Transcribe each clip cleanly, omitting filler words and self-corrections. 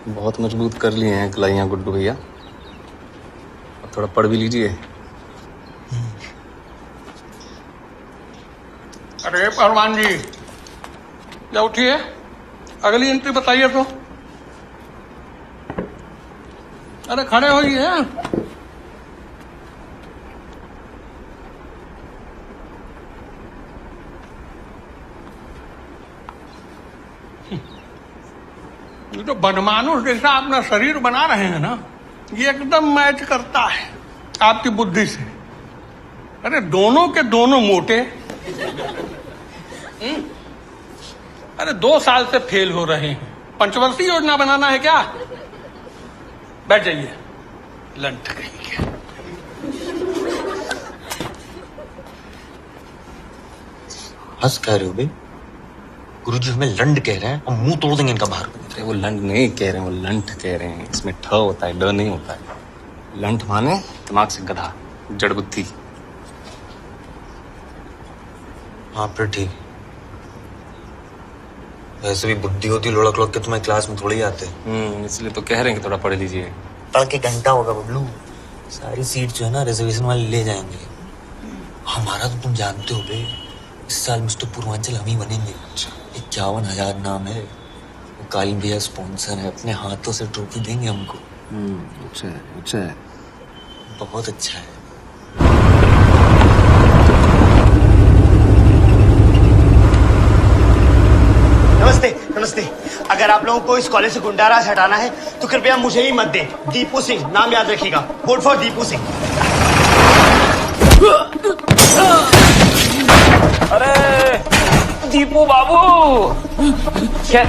बहुत मजबूत कर लिए हैं कलाइयाँ गुड्डू भैया। अब थोड़ा पढ़ भी लीजिए। अरे पहलवान जी, या उठिए, अगली एंट्री बताइए तो। अरे खड़े होइए। ये तो बनमानुष जैसा अपना शरीर बना रहे हैं ना, ये एकदम मैच करता है आपकी बुद्धि से। अरे दोनों के दोनों मोटे। अरे 2 साल से फेल हो रहे हैं। पंचवर्षीय योजना बनाना है क्या? बैठ जाइए, लंठ कहीं। हंस कह रहे हो बे? गुरुजी हमें लंड कह रहे हैं और मुंह तोड़ देंगे इनका बाहर। अरे वो लंड नहीं कह रहे हैं, वो लंठ कह रहे हैं। इसमें ठ होता है, ड नहीं होता है। लंठ माने दिमाग से गधा, जड़ बुद्धि। हाँ फिर ठीक। वैसे भी बुद्धि होती लुढ़क लुढ़क के तुम्हारी क्लास में थोड़ी आते। इसलिए तो कह रहे हैं कि थोड़ा पढ़ लीजिए। पढ़ के घंटा होगा बबलू। सारी सीट जो है ना रिजर्वेशन वाले ले जाएंगे। हमारा तो तुम जानते हो बे, इस साल मिस्टर पूर्वांचल हम ही बनेंगे। 51,000 नाम है। वो कालीन भैया स्पॉन्सर है, अपने हाथों से ट्रॉफी देंगे हमको। अच्छा है, अच्छा है। बहुत अच्छा है। नमस्ते नमस्ते। अगर आप लोगों को इस कॉलेज से गुंडाराज हटाना है तो कृपया मुझे ही मत दें। दीपू सिंह नाम याद रखिएगा। Vote for Deepu Singh. अरे दीपू बाबू, क्या?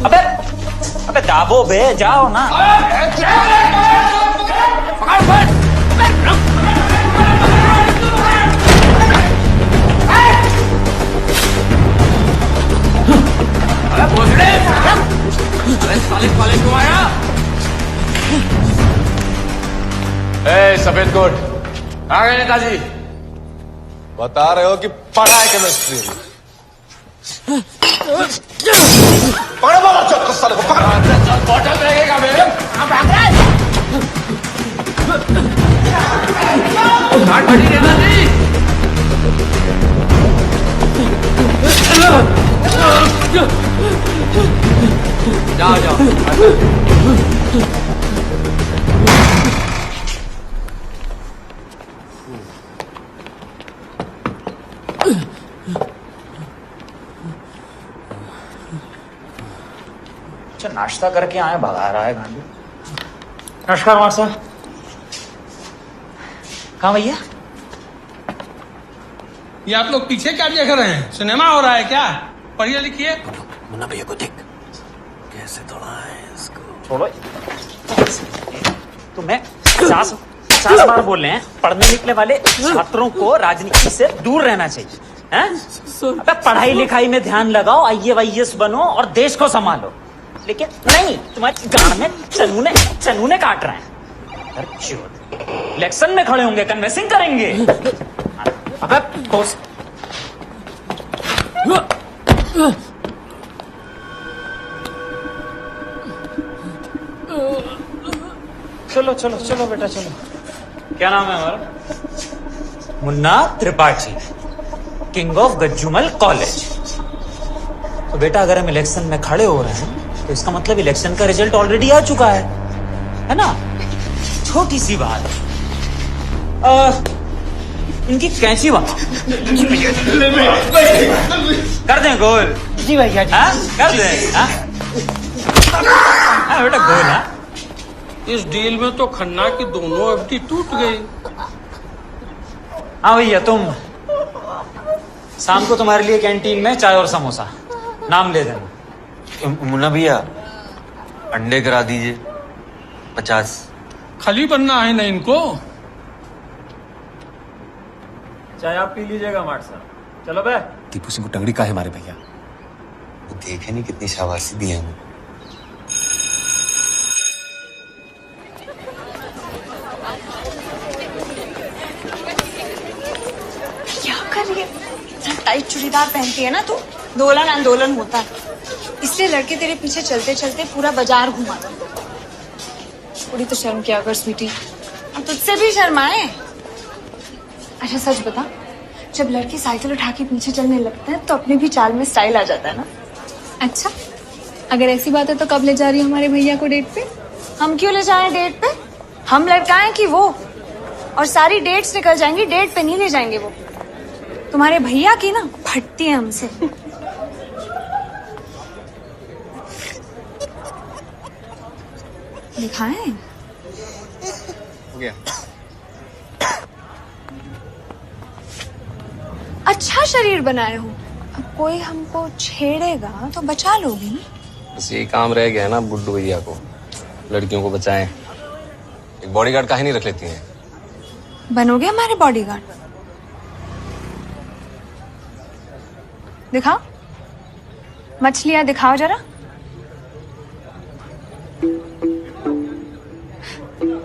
अबे अबे दाबो बे, जाओ ना। सफेद कोट आ गए नेताजी। बता रहे हो कि पढ़ा है केमिस्ट्री। पकड़ो बोलो, चल साले को पकड़। बॉटल रहेगा मेरे। घाट फटी नेताजी। जाओ जाओ। नाश्ता करके आए, भगा रहा है गांधी। नमस्कार मार साहब। कहाँ भैया? ये आप लोग पीछे क्या देख रहे हैं? सिनेमा हो रहा है क्या? पढ़िए लिखिए। मुन्ना भैया को देख कैसे तोड़ा है इसको। छोड़ो। तुम्हें 50 बार बोल रहे हैं, पढ़ने निकले वाले छात्रों को राजनीति से दूर रहना चाहिए। हैं? अबे पढ़ाई लिखाई में ध्यान लगाओ, IAS बनो और देश को संभालो। लेकिन नहीं, तुम्हारी गांड में चनूने काट रहे हैं। इलेक्शन में खड़े होंगे, कन्वेंसिंग करेंगे। अबे बोस। चलो चलो चलो बेटा चलो। क्या नाम है हमारा? Munna Tripathi, king of Gajjumal college. तो बेटा अगर हम इलेक्शन में खड़े हो रहे हैं तो इसका मतलब इलेक्शन का रिजल्ट ऑलरेडी आ चुका है ना? छोटी सी बात। इनकी कैंची वहां कर दें गोल। जी भैया जी। कर दें। बेटा गोल है। इस डील में तो खन्ना की दोनों अवधि टूट गई। हाँ भैया, तुम शाम को तुम्हारे लिए कैंटीन में चाय और समोसा, नाम ले देना। मुन्ना भैया अंडे करा दीजिए 50। खाली बनना है ना इनको। चाय आप पी लीजिएगा माट साहब। चलो बे। दीपू सिंह को टंगड़ी का है हमारे भैया। वो देखे नहीं कितनी शाबाशी दी है हमें। क्या कर रही है? इतना टाइट चूड़ीदार पहनती है ना तू, दोलन आंदोलन होता है। इस इसलिए लड़के तेरे पीछे चलते चलते पूरा बाजार घुमा। थोड़ी तो शर्म किया कर स्वीटी, और तुझसे भी शर्माए। अच्छा सच बता, जब लड़के साइकिल उठा के पीछे चलने लगते हैं तो अपने भी चाल में स्टाइल आ जाता है ना। अच्छा, अगर ऐसी बात है तो कब ले जा रही है हमारे भैया को डेट पे? हम क्यों ले जाएं डेट पे? हम लड़काएं कि वो? और सारी डेट्स निकल जाएंगी, डेट पे नहीं ले जाएंगे वो। तुम्हारे भैया की ना फटती है हमसे। दिखाएं? हो गया। अच्छा शरीर बनाए हो, अब कोई हमको छेड़ेगा तो बचा लोगे ना? बस यही काम रह गया है ना बुड्ढू भैया को, लड़कियों को बचाएं। एक बॉडीगार्ड काहे नहीं रख लेती हैं? बनोगे हमारे बॉडीगार्ड? दिखाओ मछलियां, दिखाओ जरा।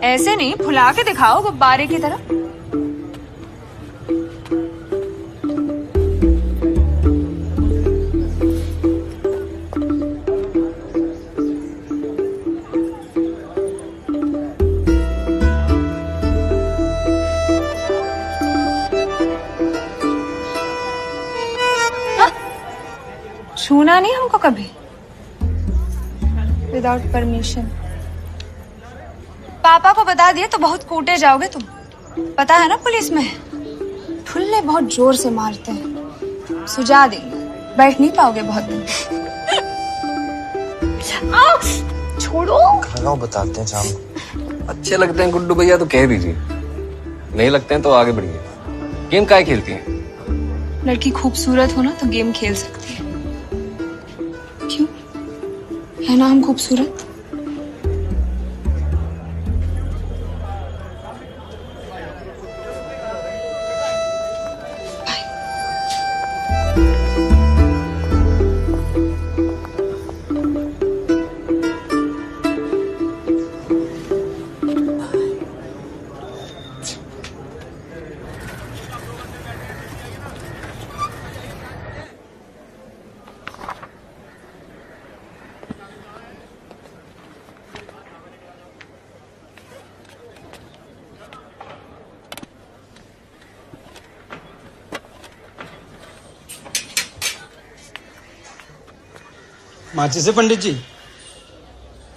ऐसे नहीं, फुला के दिखाओ गुब्बारे की तरह। छूना नहीं हमको कभी विदाउट परमिशन। पापा को बता दिए तो बहुत कूटे जाओगे तुम, पता है ना पुलिस में ठुल्ले बहुत जोर से मारते हैं। सुझा देंगे, बैठ नहीं पाओगे बहुत दिन। छोड़ो। खाना बताते हैं शाम को। अच्छे लगते हैं गुड्डू भैया तो कह दीजिए, नहीं लगते हैं तो आगे बढ़िए। गेम काहे खेलती हैं? लड़की खूबसूरत हो ना तो गेम खेल सकती है। क्यों? है ना हम खूबसूरत? माचिस से पंडित जी?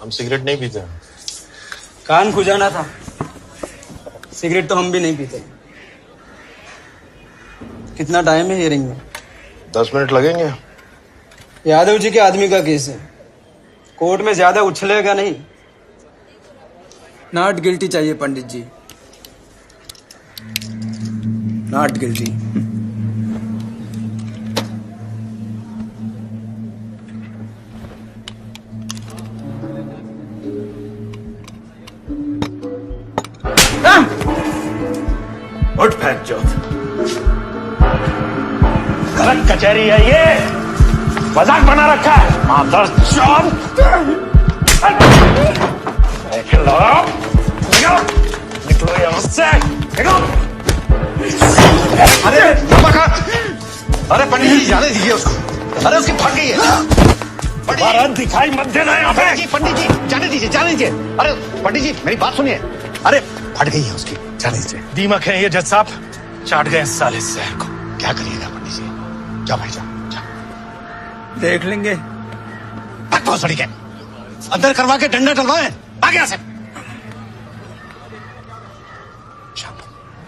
हम सिगरेट नहीं पीते हैं। कान खुजाना था, सिगरेट तो हम भी नहीं पीते। कितना टाइम है हियरिंग में? 10 मिनट लगेंगे। यादव जी के आदमी का केस है, कोर्ट में ज्यादा उछलेगा नहीं। नॉट गिल्टी चाहिए पंडित जी, नॉट गिल्टी। उठ फेंक चौथ, गलत कचहरी है ये, मजाक बना रखा है। मादर चौथ, निकलो निकलो यहाँ से, निकलो। अरे पंडित जी जाने दीजिए उसको। अरे उसकी फट गई है। दोबारा दिखाई मत देना यहाँ पे। पंडित जी जाने दीजिए, जाने दीजिए। अरे पंडित जी मेरी बात सुनिए। अरे फट गई है उसकी, जाने दीजिए। दीमक है ये जज साहब, चाट गए साले शहर को। क्या करिएगा पंडित जी? जाओ भाई जाओ। देख लेंगे। सड़ी के अंदर करवा के डंडा डलवाए, आगे यहाँ से।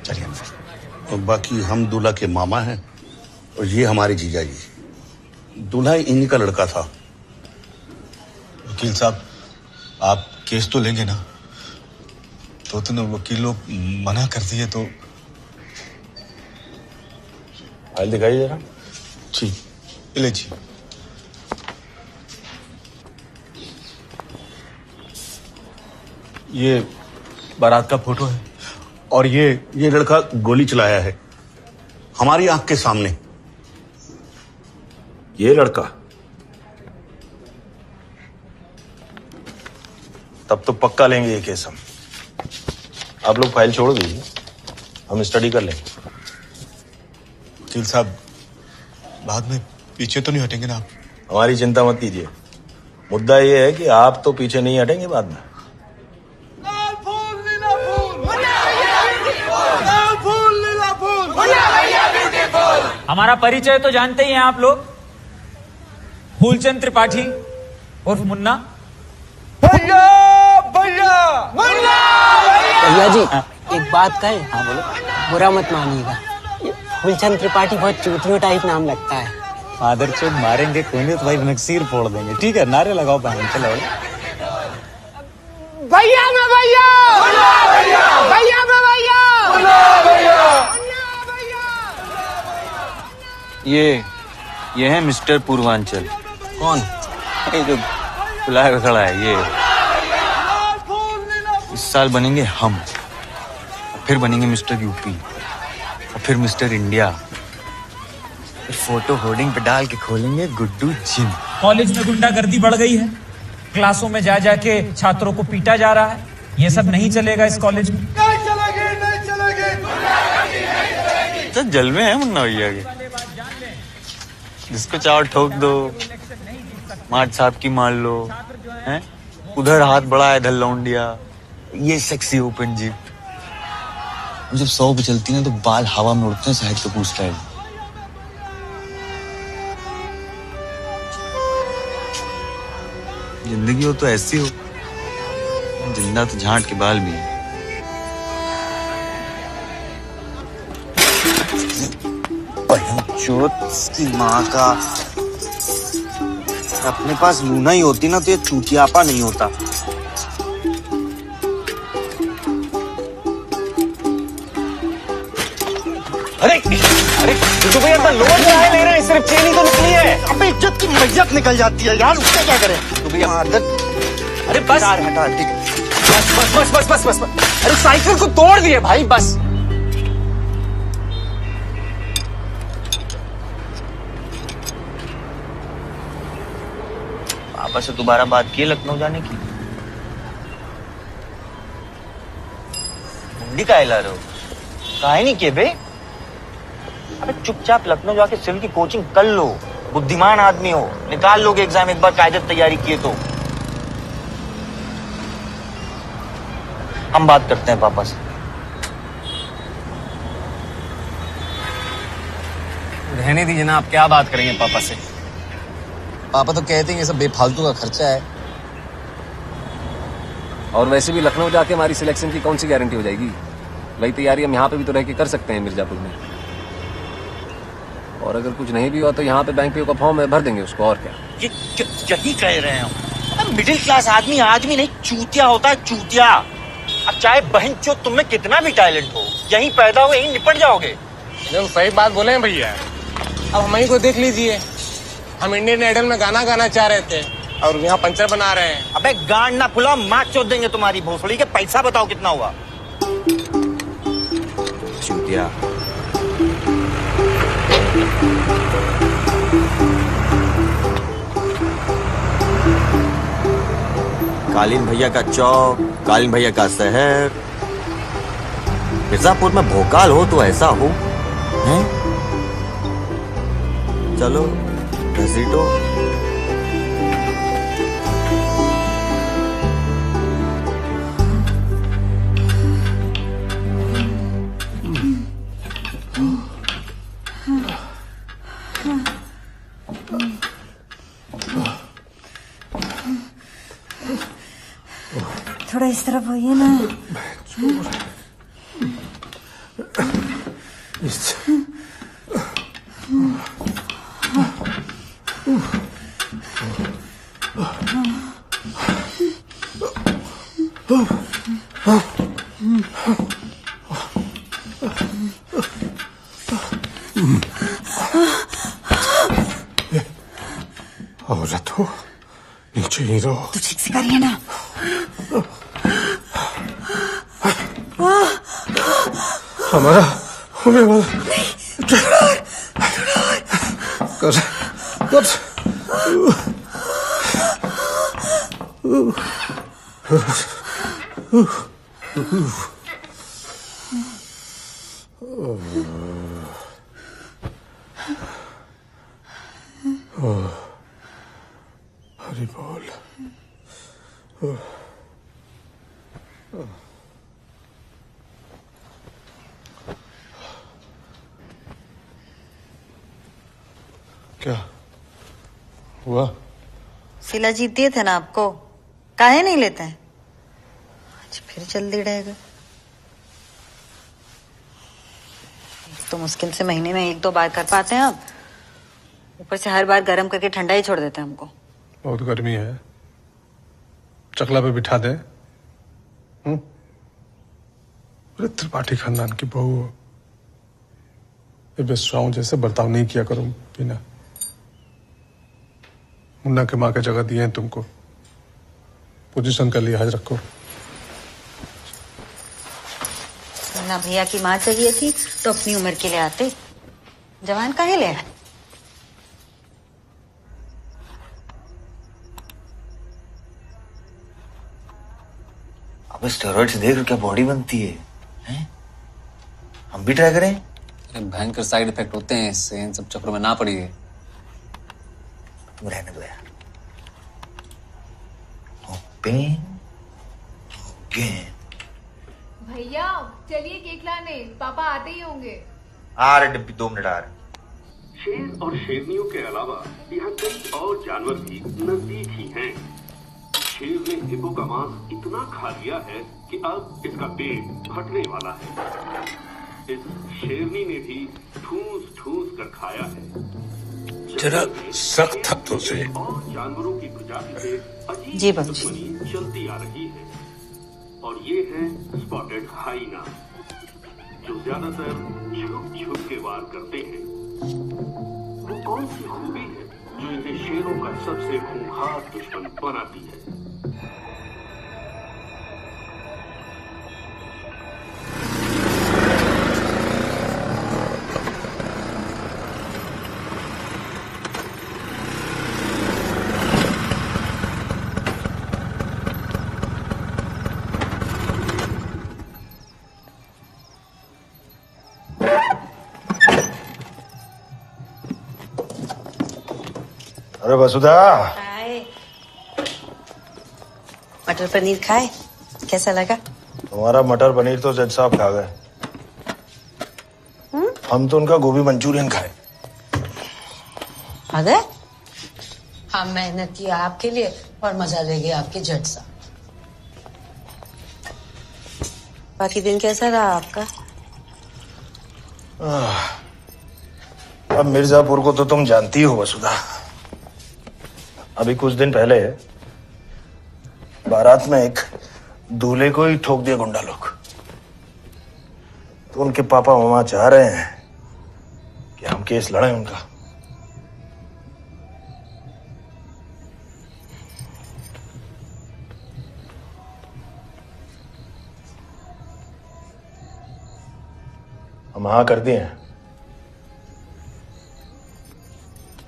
चलिए अंदर। और बाकी हम दूल्हा के मामा हैं और ये हमारे जीजा जी। दूल्हा इन्हीं का लड़का था। वकील साहब आप केस तो लेंगे ना? तो वकील लोग मना कर दिए तो फाइल दिखाइए जरा। जी ले जी। ये बारात का फोटो है और ये लड़का गोली चलाया है हमारी आंख के सामने। ये लड़का? तब तो पक्का लेंगे ये केस हम। आप लोग फाइल छोड़ दीजिए, हम स्टडी कर लेंगे। वकील साहब बाद में पीछे तो नहीं हटेंगे ना आप? हमारी चिंता मत कीजिए, मुद्दा ये है कि आप तो पीछे नहीं हटेंगे बाद में। हमारा परिचय तो जानते ही हैं आप लोग, फूलचंद त्रिपाठी उर्फ मुन्ना। भैया जी एक बात कहे। हाँ बोलो। बुरा मत मानिएगा, फूलचंद त्रिपाठी बहुत चूतियों टाइप नाम लगता है। फादर चोद मारेंगे कोई नहीं तो भाई नक्सीर फोड़ देंगे। ठीक है, नारे लगाओ बहन। चलो भैया मैं भैया भैया मैं भैया। ये है मिस्टर पूर्वांचल। कौन? ये जो बुलाया खड़ा है ये। इस साल बनेंगे हम, फिर बनेंगे मिस्टर यूपी, और फिर मिस्टर इंडिया, फिर फोटो होर्डिंग पे डाल के खोलेंगे गुड्डू जिम। कॉलेज में गुंडागर्दी बढ़ गई है, क्लासों में जा जाके छात्रों को पीटा जा रहा है। ये सब नहीं चलेगा इस कॉलेज में। तो जलवे हैं मुन्ना भैया के, जिसको चाहो ठोक दो, मार्ट साहब की मार लो, हैं? उधर हाथ बढ़ा है, इधर लौंडिया, ये सेक्सी ओपन जीप। जब 100 पे चलती है तो बाल हवा में उड़ते हैं, शाहिद कपूर स्टाइल। जिंदगी हो तो ऐसी हो, जिंदा तो झांट के बाल भी है। की माँ का, अपने पास लूना ही होती ना तो ये चूतियापा नहीं होता। अरे अरे तो भैया तो लोड नहीं ले रहे हैं, सिर्फ चेन ही तो निकली है। अबे इज्जत की मैयत निकल जाती है यार, उसका क्या करें? तो भैया अरे बस हटा, ठीक है। बस। अरे साइकिल को तोड़ दिए भाई, बस। पापा से दोबारा बात की लखनऊ जाने की? मुंडी काहे ला रहे हो? काहे नहीं किए बे? अबे चुपचाप लखनऊ जाके सिविल की कोचिंग कर लो। बुद्धिमान आदमी हो, निकाल लोगे एग्जाम एक बार कायदे तैयारी किए तो। हम बात करते हैं पापा से। रहने दीजिए ना, आप क्या बात करेंगे पापा से? पापा तो कहते हैं ये सब बेफालतू का खर्चा है। और वैसे भी लखनऊ जाके हमारी सिलेक्शन की कौन सी गारंटी हो जाएगी? वही तैयारी हम यहाँ पे भी तो रह के कर सकते हैं मिर्जापुर में। और अगर कुछ नहीं भी हुआ तो यहाँ पे बैंक पे का फॉर्म है, भर देंगे उसको, और क्या। यही कह रहे हैं हम। मिडिल क्लास आदमी आदमी नहीं, चूतिया होता है, चूतिया। अब चाहे बहन चो तुम में कितना भी टैलेंट हो, यहीं पैदा हो यहीं निपट जाओगे। एकदम सही बात बोले हैं भैया। अब हमें को देख लीजिए, हम इंडियन आइडल में गाना गाना चाह रहे थे और यहाँ पंचर बना रहे हैं। अबे गांड ना फुलाओ, माँ चोद देंगे तुम्हारी भोसड़ी के। पैसा बताओ कितना हुआ? चूतिया। कालीन भैया का चौक, कालीन भैया का शहर। मिर्जापुर में भोकाल हो तो ऐसा हो, हैं? चलो घसीटो। थोड़ा इस तरफ होइए ना। औरत हो, नीचे ही रहो। तो ठीक से करिए ना। हमारा होने वाला कर हरि बोल। क्या हुआ? सिला जीत दिए थे ना आपको, काहे नहीं लेते हैं? आज फिर जल्दी रहेगा। तो मुश्किल से महीने में 1-2 बार कर पाते हैं आप, ऊपर से हर बार गर्म करके ठंडा ही छोड़ देते हैं हमको। बहुत गर्मी है, चकला पे बिठा दे। अरे त्रिपाठी खानदान की बहू हो, ये बेस्वाओं जैसे बर्ताव नहीं किया करो बिना। मुन्ना के माँ के जगह दिए हैं तुमको, पोजीशन का लिहाज रखो। मुन्ना भैया की माँ चाहिए थी तो अपनी उम्र के लिए आते, जवान काहे ले आए? अब स्टेरॉइड्स देख क्या बॉडी बनती है, हैं? हम भी ट्राई करें? अरे भयंकर साइड इफेक्ट होते हैं इससे, इन सब चक्रों में ना पड़िए। तुम रहने दो यार। No pain, no gain. भैया चलिए केक लाने, पापा आते ही होंगे। आ रहे डिब्बी, 2 मिनट आ रहे। शेर और शेरनियों के अलावा यहाँ कई और जानवर भी नजदीक ही हैं। शेर ने हिप्पो का मांस इतना खा लिया है कि अब इसका पेट फटने वाला है। इस शेरनी ने भी ठूस ठूस कर खाया है। जरा सख्त हाथों से। और जानवरों की प्रजाति से जी अजीब बाबूजी। दुश्मनी चलती आ रही है। और ये है स्पॉटेड हाइना, जो ज्यादातर छुप छुप के वार करते हैं। वो कौन सी खूबी है जो इन्हें शेरों का सबसे खूंखार दुश्मन बनाती है? अरे वसुधा, खाए मटर पनीर खाए, कैसा लगा? तुम्हारा मटर पनीर तो जज साहब खा गए। हम तो उनका गोभी मंचूरियन खाए। अरे हम मेहनत की आपके लिए और मजा ले गए आपके जज साहब। बाकी दिन कैसा रहा आपका? अब मिर्जापुर को तो तुम जानती हो वसुधा। अभी कुछ दिन पहले बारात में एक दूल्हे को ही ठोक दिया गुंडा लोग। तो उनके पापा मामा चाह रहे हैं कि हम केस लड़ें उनका। हम हाँ कर दिए हैं।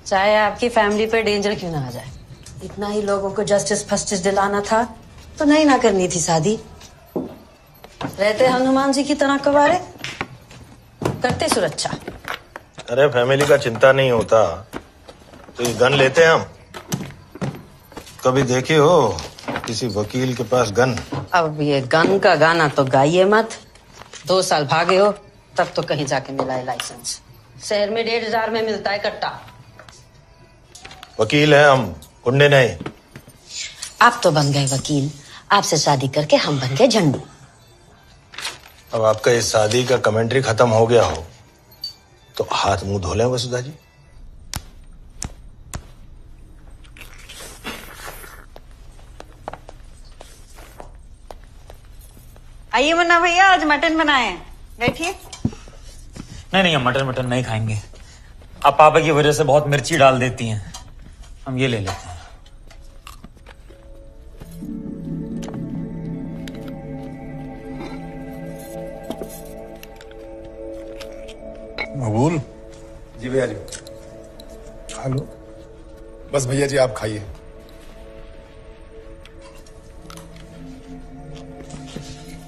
चाहे आपकी फैमिली पे डेंजर क्यों ना आ जाए, इतना ही लोगों को जस्टिस फस्टिस दिलाना था तो नहीं ना करनी थी शादी। रहते हनुमान जी की तरह कवारे, करते सुरक्षा। अरे फैमिली का चिंता नहीं होता तो ये गन लेते हैं हम। कभी देखे हो किसी वकील के पास गन? अब ये गन का गाना तो गाइए मत। 2 साल भागे हो तब तो कहीं जाके मिला है लाइसेंस। शहर में 1,500 में मिलता है कट्टा। वकील हैं हम, गुंडे नहीं। आप तो बन गए वकील, आपसे शादी करके हम बन गए झंडू। अब आपका इस शादी का कमेंट्री खत्म हो गया हो तो हाथ मुंह धो लें वसुधा जी। आइए मुन्ना भैया, आज मटन बनाए हैं, बैठिए। नहीं हम मटन नहीं खाएंगे। आप पापा की वजह से बहुत मिर्ची डाल देती हैं, हम ये ले लेते हैं। मकबूल जी भैया जी। हेलो। बस भैया जी आप खाइए।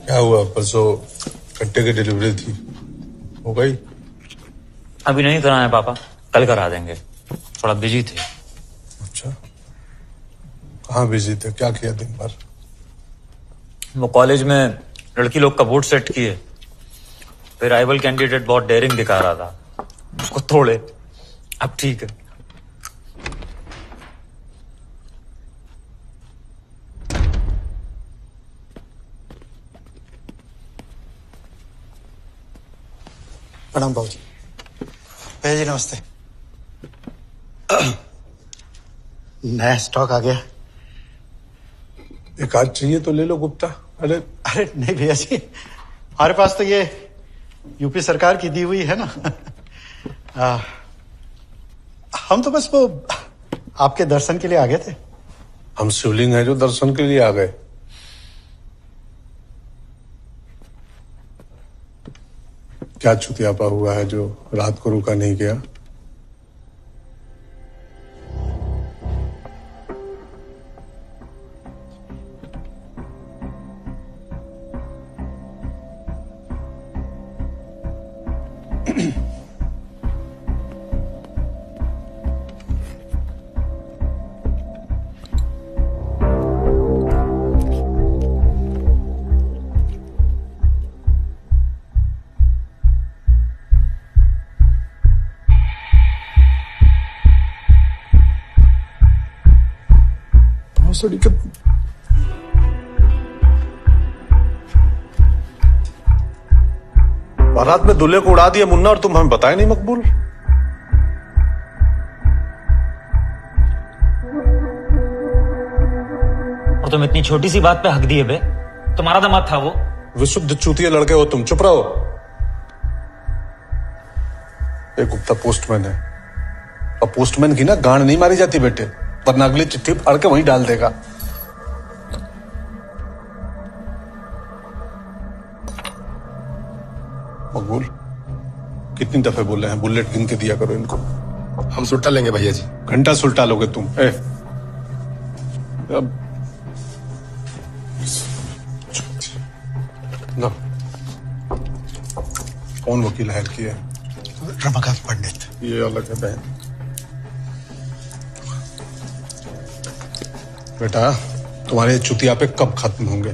क्या हुआ? परसों कट्टे की डिलीवरी थी, हो गई? अभी नहीं कराना है पापा, कल करा देंगे, थोड़ा बिजी थे। अच्छा, कहाँ बिजी थे? क्या किया दिन भर? वो कॉलेज में लड़की लोग का वोट सेट किए, फिर राइवल कैंडिडेट बहुत डेयरिंग दिखा रहा था, उसको तोड़े। अब ठीक है। प्रणाम बाबू जी। भैया जी नमस्ते। नया स्टॉक आ गया। एक आध चाहिए तो ले लो गुप्ता। अरे अरे नहीं भैया जी, हमारे पास तो ये यूपी सरकार की दी हुई है ना। हम तो बस वो आपके दर्शन के लिए आ गए थे। हम शिवलिंग है जो दर्शन के लिए आ गए। क्या चुतियापा हुआ है जो रात को रुका नहीं गया? भोसड़ी के बारात में दूल्हे को उड़ा दिया मुन्ना और तुम हमें बताए नहीं मकबूल। और तुम इतनी छोटी सी बात पे हक दिए बे। तुम्हारा दामाद था वो। विशुद्ध चूतिया लड़के हो तुम, चुप रहो। एक गुप्ता पोस्टमैन है और पोस्टमैन की ना गांड नहीं मारी जाती बेटे, वरना अगली चिट्ठी फाड़ के वहीं डाल देगा। मकबूल कितनी दफे बोले हैं बुलेट गिन के दिया करो इनको। हम सुल्टा लेंगे भैया जी। घंटा सुल्टा लोगे तुम। अब ना कौन वकील हायर किया? रमाकांत पंडित। ये अलग है बहन। बेटा तुम्हारे चुतिया पे कब खत्म होंगे?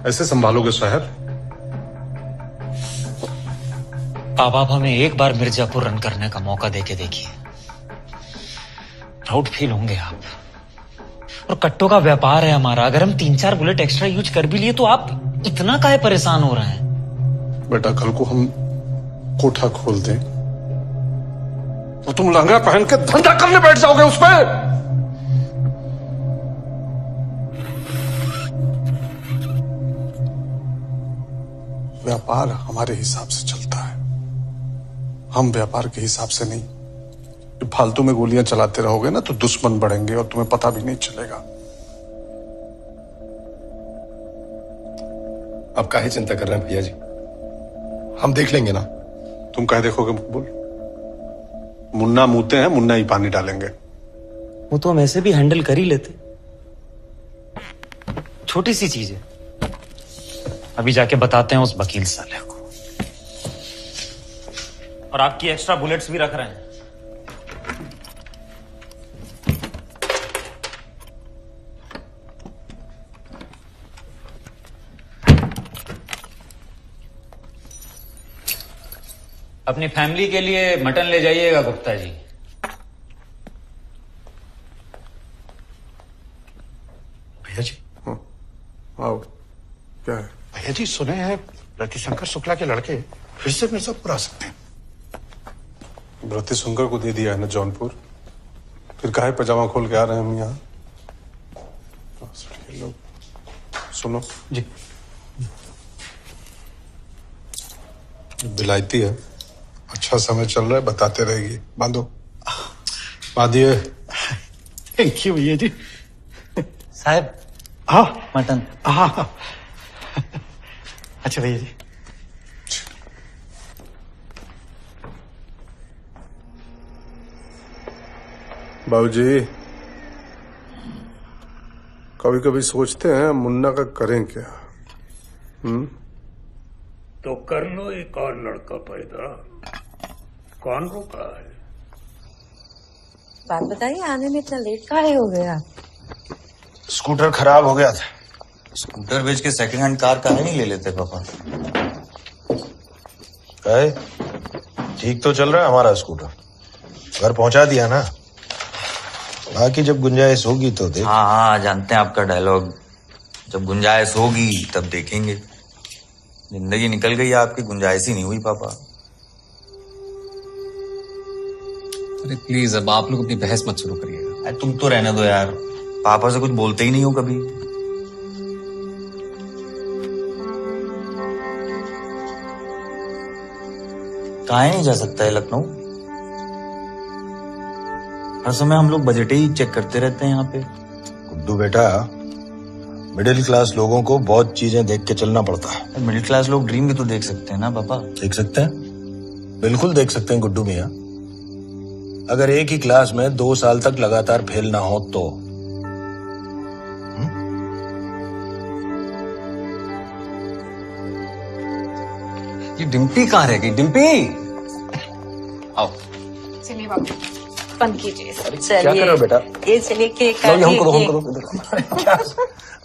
ऐसे संभालोगे शहर? आप हमें एक बार मिर्जापुर रन करने का मौका देके देखिए, प्राउड फील होंगे आप। और कट्टों का व्यापार है हमारा, अगर हम 3-4 बुलेट एक्स्ट्रा यूज कर भी लिए तो आप इतना काहे परेशान हो रहे हैं? बेटा कल को हम कोठा खोल दें तो तुम लहंगा पहन के धंधा करने बैठ जाओगे उस पर। व्यापार हमारे हिसाब से चलता है, हम व्यापार के हिसाब से नहीं। फालतू में गोलियां चलाते रहोगे ना तो दुश्मन बढ़ेंगे और तुम्हें पता भी नहीं चलेगा। आप काहे चिंता कर रहे हैं भैया जी, हम देख लेंगे ना। तुम काहे देखोगे मकबूल? मुन्ना मुंहते हैं, मुन्ना ही पानी डालेंगे। वो तो हम ऐसे भी हैंडल कर ही लेते, छोटी सी चीज है। अभी जाके बताते हैं उस वकील साले को। और आपकी एक्स्ट्रा बुलेट्स भी रख रहे हैं। अपनी फैमिली के लिए मटन ले जाइएगा गुप्ता जी। भैया जी। आओ। क्या है? भैया जी सुने हैं रतिशंकर शुक्ला के लड़के फिर से मिर्जापुर आ सकते हैं। रतिशंकर को दे दिया है ना जौनपुर, फिर काहे पजामा खोल के आ रहे हैं हम यहाँ? लोग सुनो जी। बिलायती है, अच्छा समय चल रहा है, बताते रहेगी। बांधो। बांधिए। थैंक यू भैया जी। साहब। हाँ मटन। हाँ अच्छा भैया जी। बाबूजी कभी कभी सोचते हैं मुन्ना का करें क्या? तो कर लो एक और लड़का पैदा, कौन रोका है? बात बताइए, आने में इतना लेट काहे हो गया? स्कूटर खराब हो गया था, स्कूटर बेच के सेकंड हैंड कार काहे नहीं ले लेते पापा? काहे? ठीक तो चल रहा है हमारा स्कूटर, घर पहुंचा दिया ना। बाकी जब गुंजाइश होगी तो देख। हाँ हाँ, जानते हैं आपका डायलॉग, जब गुंजाइश होगी तब देखेंगे। जिंदगी निकल गई, आपकी गुंजाइश ही नहीं हुई पापा। अरे प्लीज अब आप लोग अपनी बहस मत शुरू करिएगा। तुम तो रहने दो यार, पापा से कुछ बोलते ही नहीं हो कभी। काहे नहीं जा सकता है लखनऊ? हर समय हम लोग बजट ही चेक करते रहते हैं यहाँ पे। गुड्डू बेटा, मिडिल क्लास लोगों को बहुत चीजें देख के चलना पड़ता है। मिडिल क्लास लोग ड्रीम भी तो देख सकते हैं ना पापा। देख सकते हैं, बिल्कुल देख सकते हैं गुड्डू मियाँ। अगर एक ही क्लास में 2 साल तक लगातार फेल ना हो तो। ये डिम्पी कहाँ रह गई? डिम्पी आओ। चलिए बाबू, बंद कीजिए। क्या कर रहे हो बेटा? ये चलिए केक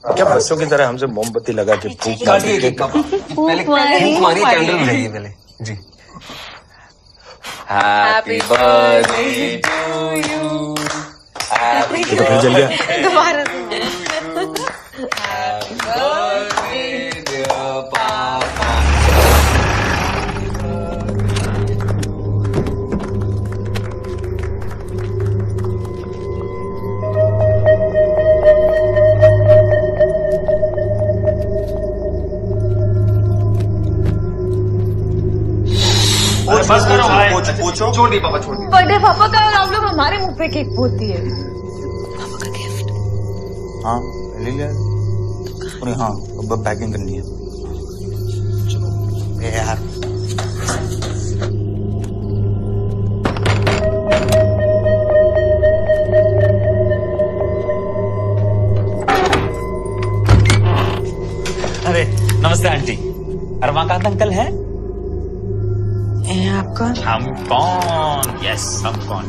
क्या बच्चों की तरह हमसे मोमबत्ती लगा के फूक काटिए केक का। पहले फूक मारिए, कैंडल बुझाइए पहले जी। Happy birthday to you. ये तो फिर जल गया। दोबारा बस करो भाई, छोड़ दी पापा, छोड़ दी। बर्थडे पापा का और आप लोग हमारे मुंह पे केक पोती है। हाँ ले लिया। अरे हाँ, अब पैकिंग करनी है। चलो यार। अरे नमस्ते आंटी। रमाकांत अंकल है? आप कौन? हम कौन? यस हम कौन।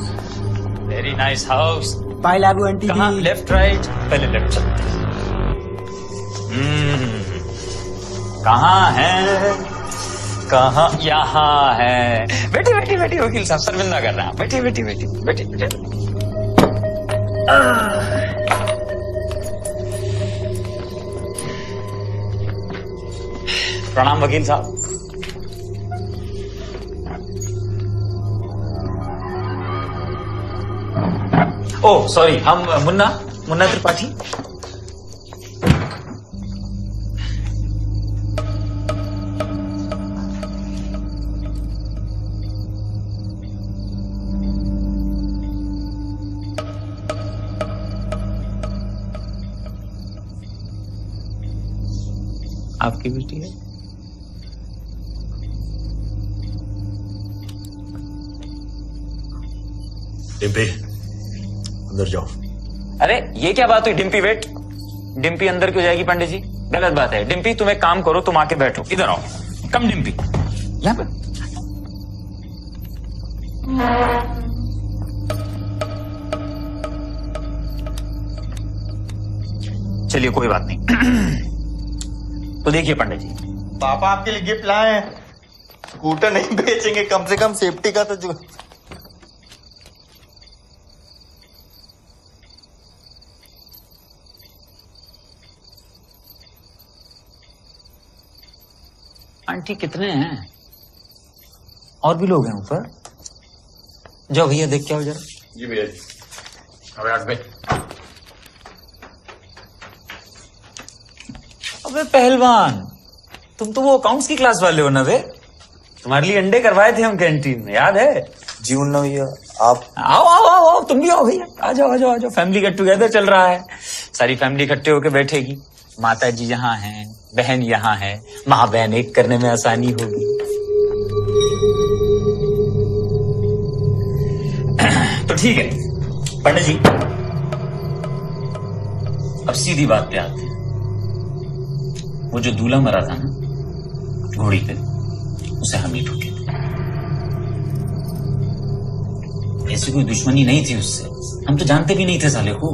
Very nice house. Bye Labu aunty. कहाँ? Left right? पहले लेफ्ट चलते हैं। कहाँ है? कहाँ? यहाँ है। बैठी बैठी बैठी, वकील साहब शर्मिंदा कर रहा है। बैठी बैठी बैठी बैठी बैठी। प्रणाम वकील साहब। ओह सॉरी, हम मुन्ना त्रिपाठी। आपकी बेटी है? डिम्पी अंदर जाओ। अरे ये क्या बात हुई? डिम्पी वेट। डिम्पी अंदर क्यों जाएगी पंडित जी? गलत बात है। डिम्पी तुम एक काम करो, तुम आके बैठो। इधर आओ। कम डिम्पी, यहाँ पे। चलिए कोई बात नहीं। तो देखिए पंडित जी, पापा आपके लिए गिफ्ट लाए हैं। स्कूटर नहीं बेचेंगे, कम से कम सेफ्टी का तो जो। आंटी कितने हैं? और भी लोग हैं ऊपर? जाओ भैया देख के आओ जरा। जी भैया जी। अब आठ बजे। अबे पहलवान, तुम तो वो अकाउंट्स की क्लास वाले हो ना वे? तुम्हारे लिए अंडे करवाए थे हम कैंटीन में, याद है? जी उन्ना भैया आप आओ आओ आओ आओ, तुम भी आओ भैया। आ जाओ आ जाओ आ जाओ। फैमिली गेट टुगेदर चल रहा है, सारी फैमिली इकट्ठे होकर बैठेगी। माता जी यहाँ हैं, बहन यहाँ है, माँ बहन एक करने में आसानी होगी। तो ठीक है पंडित जी, अब सीधी बात पे आते हैं। वो जो दूल्हा मरा था ना घोड़ी पे, उसे हम ही ठोके थे। ऐसी कोई दुश्मनी नहीं थी उससे, हम तो जानते भी नहीं थे साले को।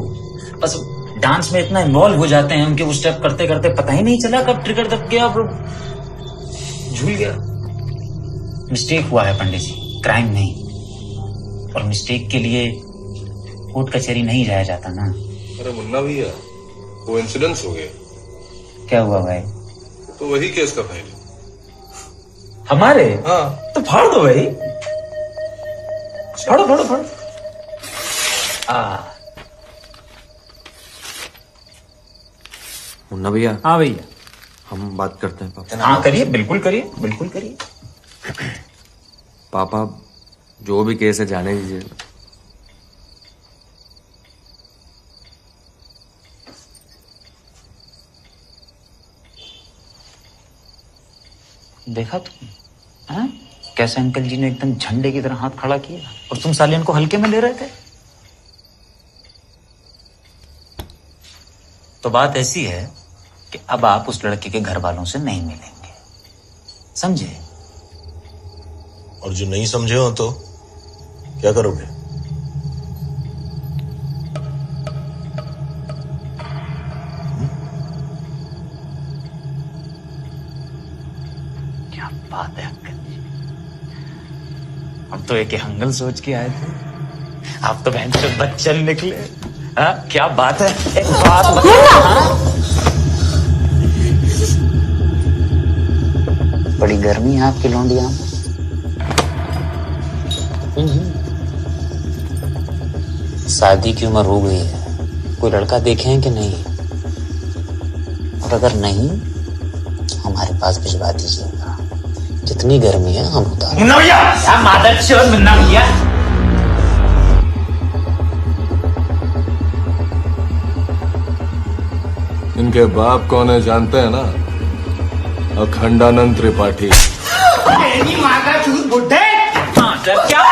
बस डांस में इतना इन्वॉल्व हो जाते हैं हम कि वो स्टेप करते करते पता ही नहीं चला कब ट्रिगर दब गया और झूल गया। मिस्टेक हुआ है पंडित जी, क्राइम नहीं। और मिस्टेक के लिए कोर्ट कचहरी नहीं जाया जाता ना। अरे मुन्ना भैया, कोइंसिडेंस हो गया। क्या हुआ भाई? तो वही केस का फाइल हमारे। हाँ तो फाड़ दो भाई, फाड़ो फाड़ो फाड़ो। मुन्ना भैया। हाँ भैया, हम बात करते हैं पापा। हाँ करिए, बिल्कुल करिए, बिल्कुल करिए। पापा जो भी केस है जाने दीजिए। देखा तुम, हाँ? कैसे अंकल जी ने एकदम झंडे की तरह हाथ खड़ा किया और तुम साले इनको हल्के में ले रहे थे। तो बात ऐसी है कि अब आप उस लड़के के घर वालों से नहीं मिलेंगे, समझे? और जो नहीं समझे हो तो क्या करोगे? क्या बात है अंकल जी, हम तो एक हंगल सोच के आए थे, आप तो बहन से बच्चन निकले। हाँ क्या बात है, एक बात बड़ी गर्मी है आपकी लौंडिया में। शादी की उम्र हो गई है, कोई लड़का देखे हैं कि नहीं? और अगर नहीं हमारे पास भिजवा दीजिएगा, जितनी गर्मी है हम उतार। मुन्ना भैया, क्या मादर चोद मुन्ना भैया। इनके बाप कौन है जानते हैं ना? अखंडानंद त्रिपाठी। माँ का चूत बुड्ढे। क्या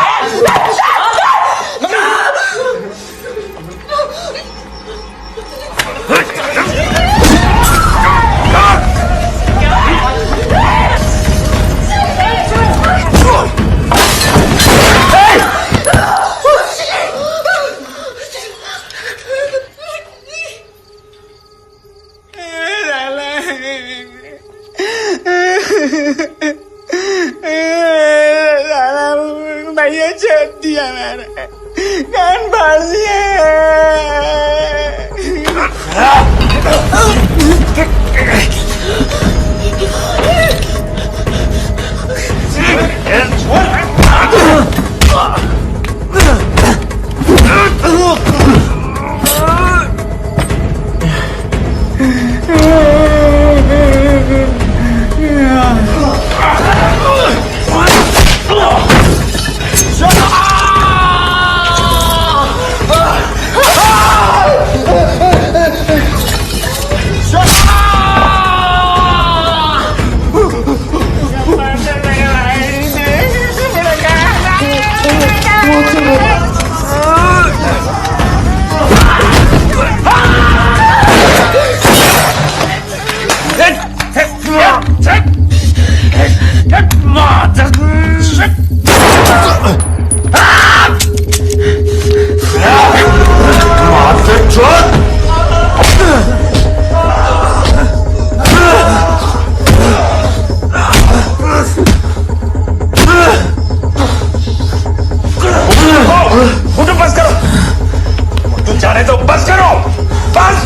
भैया छोड़ दिया, मैंने कान फाड़ दिया। बस करो, तुम जाने दो, बस करो, बस।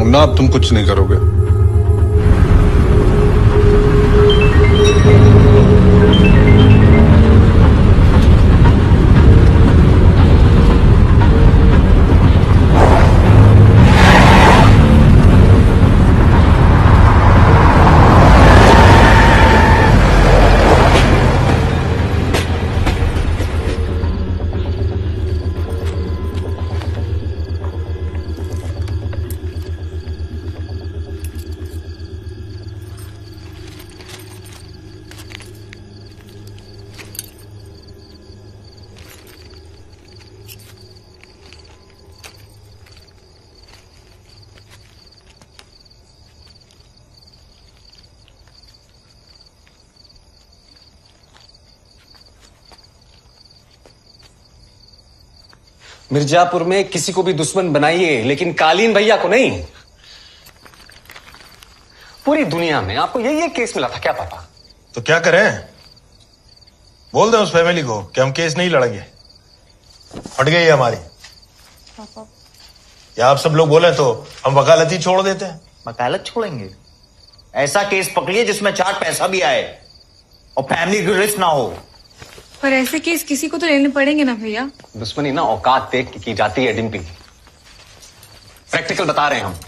ना अब तुम कुछ नहीं करोगे। मिर्जापुर में किसी को भी दुश्मन बनाइए, लेकिन कालीन भैया को नहीं। पूरी दुनिया में आपको यही केस मिला था क्या पापा? तो क्या करें? बोल दे उस फैमिली को कि हम केस नहीं लड़ेंगे, फट गई है हमारी। या आप सब लोग बोले तो हम वकालत ही छोड़ देते हैं। वकालत छोड़ेंगे? ऐसा केस पकड़िए जिसमें 4 पैसा भी आए और फैमिली की रिस्क ना हो। पर ऐसे केस किसी को तो लेने पड़ेंगे ना भैया। दुश्मनी ना औकात देख के की जाती है डिम्पी। प्रैक्टिकल बता रहे हैं हम।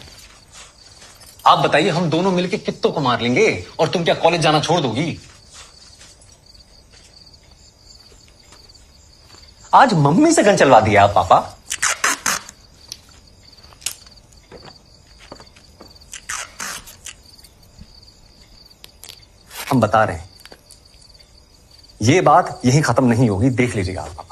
आप बताइए, हम दोनों मिलके कित्तों को मार लेंगे और तुम क्या कॉलेज जाना छोड़ दोगी? आज मम्मी से गन चलवा दिया आप पापा। हम बता रहे हैं, ये बात यहीं खत्म नहीं होगी, देख लीजिएगा आप पापा।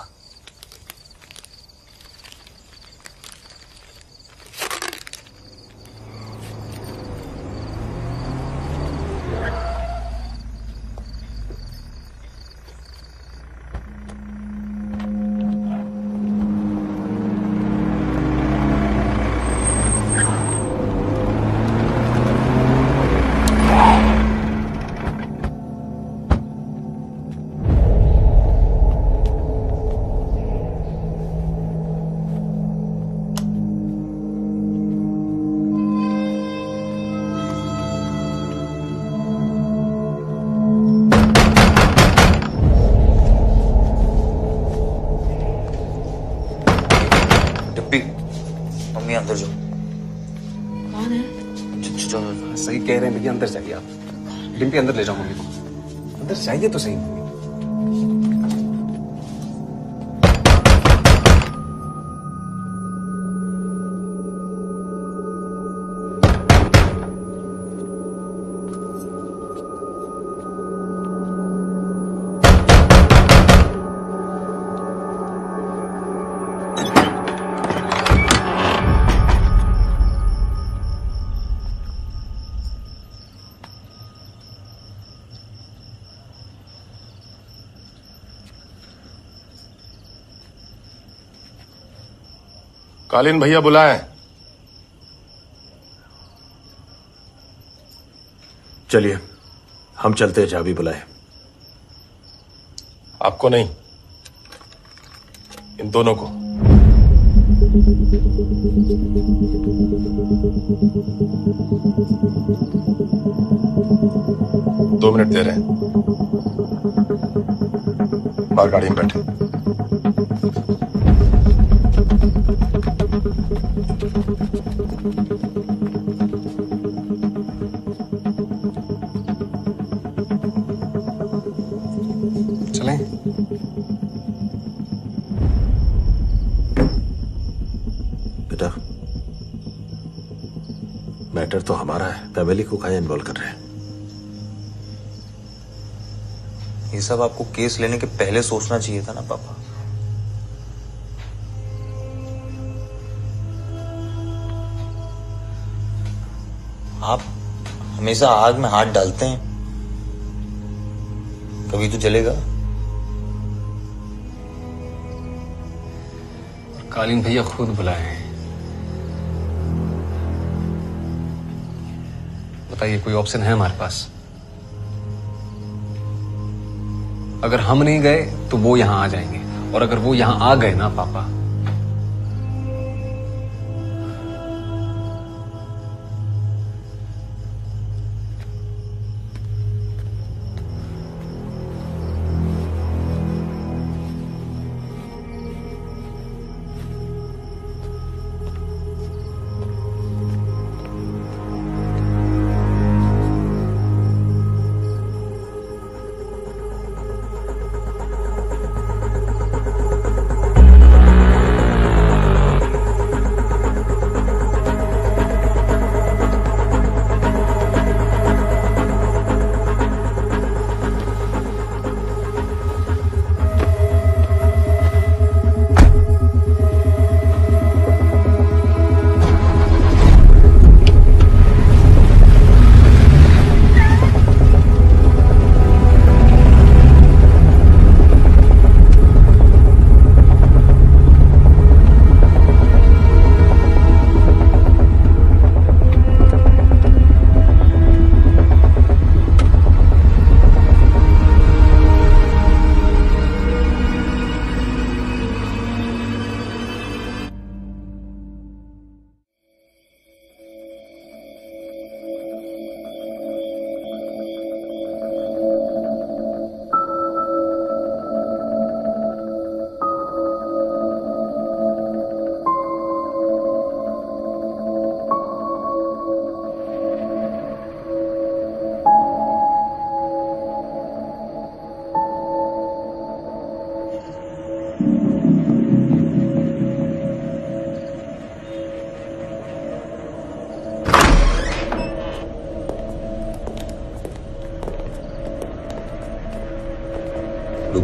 मम्मी अंदर जाओ। कौन है? सही कह रहे हैं भैया, अंदर जाइए आप। डिम्पी अंदर ले जाओ मम्मी को। अंदर जाइए तो सही। कालीन भैया बुलाएं। चलिए हम चलते हैं, चाबी बुलाए। आपको नहीं, इन दोनों को। दो मिनट दे रहे हैं, बाहर गाड़ी में बैठे। चलें? बेटा, मैटर तो हमारा है, फैमिली को काहे इन्वॉल्व कर रहे हैं? ये सब आपको केस लेने के पहले सोचना चाहिए था ना पापा। आप हमेशा आग में हाथ डालते हैं, कभी तो जलेगा। कालीन भैया खुद बुलाए हैं। बताइए, कोई ऑप्शन है हमारे पास? अगर हम नहीं गए तो वो यहां आ जाएंगे, और अगर वो यहां आ गए ना पापा,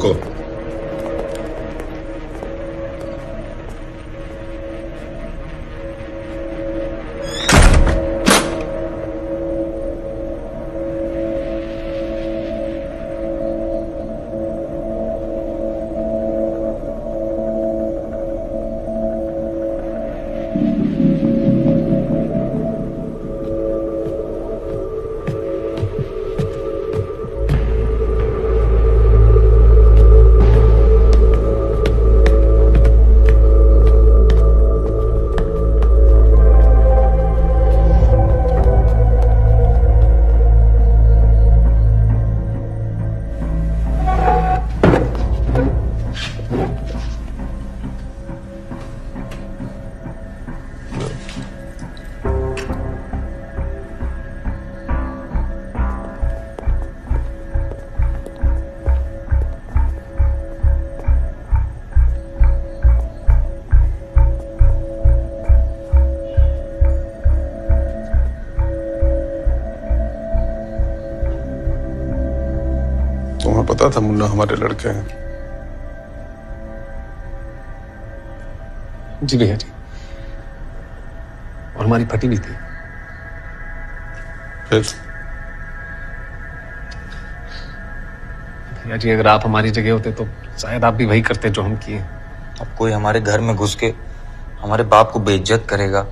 रुको। तुम्हें पता था मुन्ना हमारे लड़के हैं? जी भैया जी, और हमारी फटी भी थी। फिर भैया जी, अगर आप हमारी जगह होते तो शायद आप भी वही करते जो हम किए। अब कोई हमारे घर में घुस के हमारे बाप को बेइज्जत करेगा,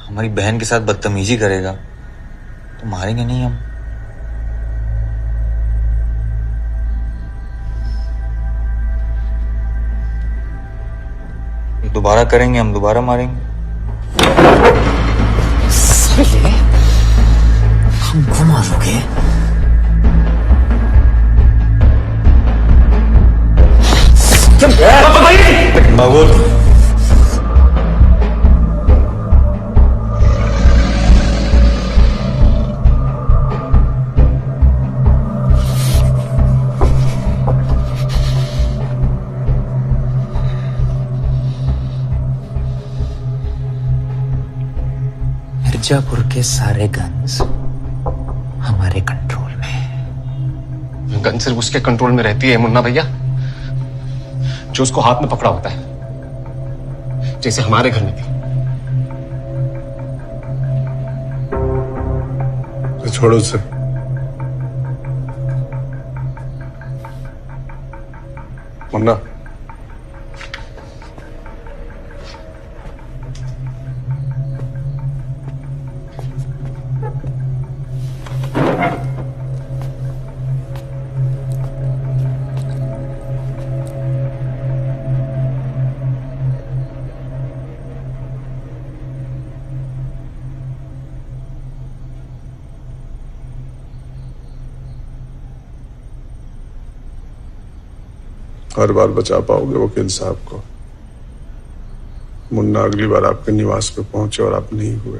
हमारी बहन के साथ बदतमीजी करेगा, तो मारेंगे नहीं हम? दोबारा करेंगे हम, दोबारा मारेंगे। हमको मारोगे? बाबूल, मिर्जापुर के सारे गन्स हमारे कंट्रोल में। गन सिर्फ उसके कंट्रोल में रहती है मुन्ना भैया जो उसको हाथ में पकड़ा होता है, जैसे हमारे घर में थी। तो छोड़ो उसे। मुन्ना, हर बार बचा पाओगे वकील साहब को? मुन्ना अगली बार आपके निवास पे पहुंचे और आप नहीं हुए,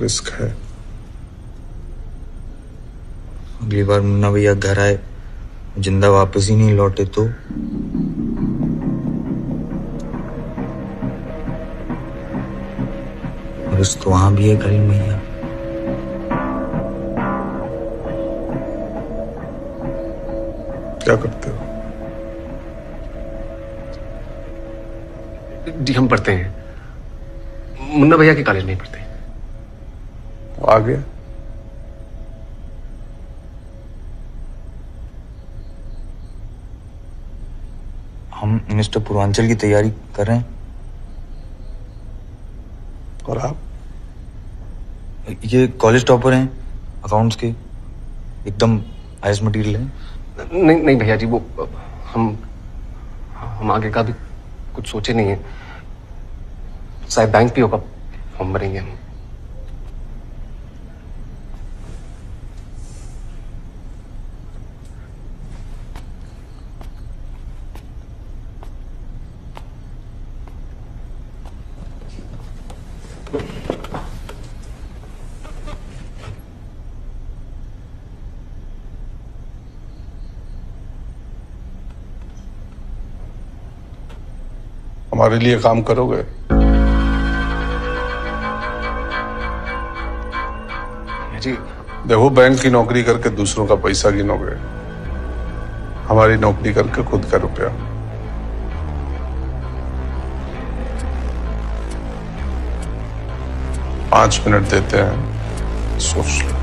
रिस्क है। अगली बार मुन्ना भैया घर आए, जिंदा वापस ही नहीं लौटे तो? रिस्क तो वहां भी है करीम भैया। क्या करते हो? जी हम पढ़ते हैं, मुन्ना भैया के कॉलेज में ही पढ़ते हैं। वो आ गया? हम मिस्टर पूर्वांचल की तैयारी कर रहे हैं। और आप? ये कॉलेज टॉपर हैं, अकाउंट्स के, एकदम हाईएस्ट मटेरियल है। नहीं नहीं भैया जी, वो हम आगे का भी कुछ सोचे नहीं है। शायद बैंक पीओ का फॉर्म भरेंगे हम। हमारे लिए काम करोगे? जी देखो, बैंक की नौकरी करके दूसरों का पैसा गिनोगे, हमारी नौकरी करके खुद का रुपया। पांच मिनट देते हैं, सोच लो।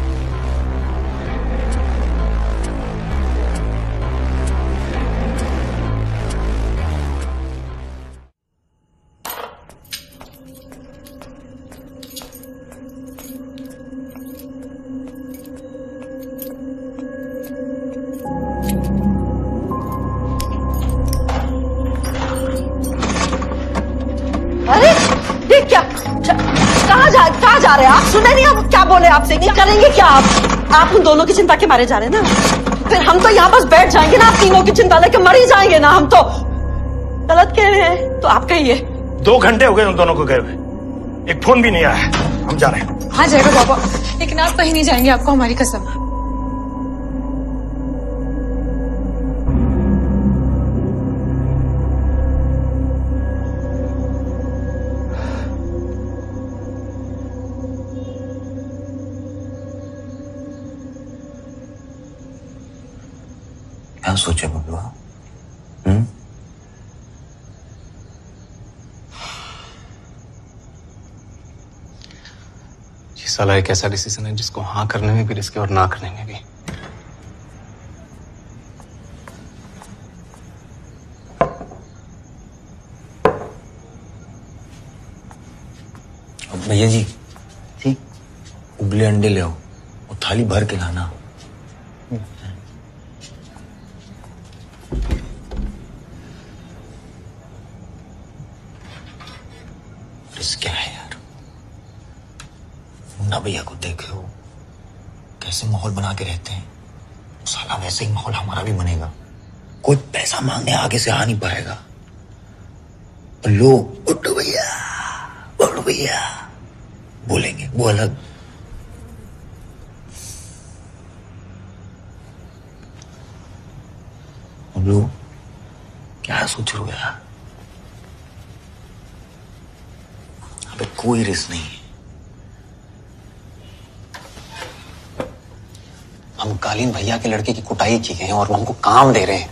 अरे देख क्या कहाँ जा रहे हैं आप? सुने नहीं आप क्या बोले आपसे? नहीं करेंगे क्या आप उन दोनों की चिंता के मारे जा रहे हैं ना? फिर हम तो यहाँ बस बैठ जाएंगे ना, आप तीनों की चिंता लेके मर ही जाएंगे ना। हम तो गलत कह रहे हैं तो आप कहिए। 2 घंटे हो गए उन दोनों को गए हुए, एक फोन भी नहीं आया है। हम जा रहे हैं। हाँ जाएगा पापा, लेकिन आप कहीं नहीं जाएंगे, आपको हमारी कसम। क्या सोचे बबलू? ये साला एक ऐसा डिसीजन है जिसको हाँ करने में भी रिस्क है और ना करने में भी। अब भैया जी, ठीक, उबले अंडे ले आओ और थाली भर के लाना। क्या है यार, मुन्ना भैया को देखे हो कैसे माहौल बना के रहते हैं, साला वैसे ही माहौल हमारा भी बनेगा। कोई पैसा मांगने आगे से आ नहीं पाएगा। लोग बुड्ढू भैया बोलेंगे, वो अलग। लोग क्या सोच रहे हो यार? अबे कोई रिस्क नहीं है। हम कालीन भैया के लड़के की कुटाई की गए हैं और वो हमको काम दे रहे हैं।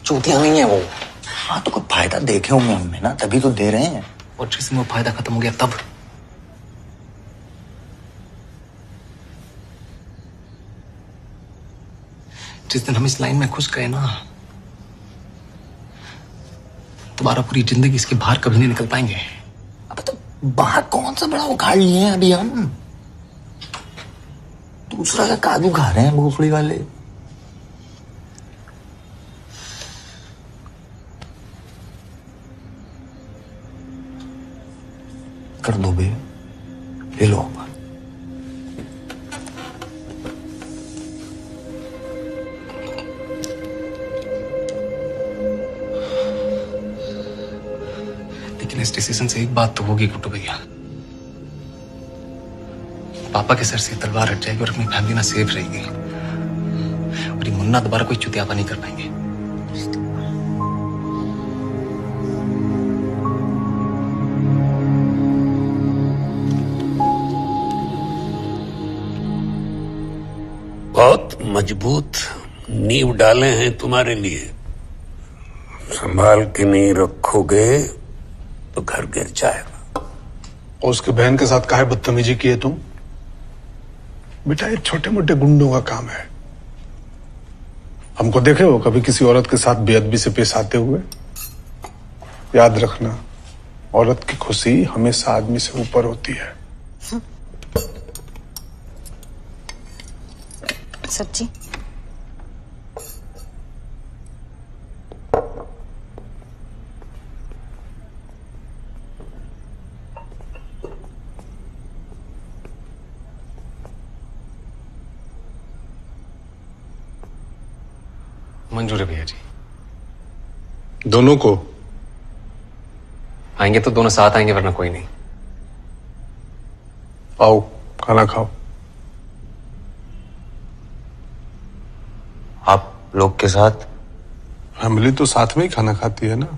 चूतिया नहीं है वो। हाँ तो कोई फायदा देखे होंगे हमें ना, तभी तो दे रहे हैं। और जिसमें वो फायदा खत्म हो गया तब जिस दिन हम इस लाइन में घुस गए ना, दोबारा पूरी जिंदगी इसके बाहर कभी नहीं निकल पाएंगे। बाहर कौन सा बड़ा उखाड़ लिए हैं अभी हम? दूसरा का काजू खा रहे हैं भोसड़ी वाले। कर दो बे, ले लो। लेकिन इस डिसीजन से एक बात तो होगी गुड्डू भैया, पापा के सर से तलवार हट जाएगी और अपनी फैमिली ना सेफ रहेगी और ये मुन्ना दोबारा कोई चुतियापा नहीं कर पाएंगे। बहुत मजबूत नींव डाले हैं तुम्हारे लिए, संभाल के नहीं रखोगे तो घर गिर जाएगा। और उसके बहन के साथ काहे बदतमीजी की है तुम? बेटा ये छोटे मोटे गुंडों का काम है। हमको देखे हो कभी किसी औरत के साथ बेअदबी से पेश आते हुए? याद रखना, औरत की खुशी हमेशा आदमी से ऊपर होती है। सब्जी मंजूर है भैया जी। दोनों को आएंगे तो दोनों साथ आएंगे, वरना कोई नहीं। आओ खाना खाओ। आप लोग के साथ? फैमिली तो साथ में ही खाना खाती है ना।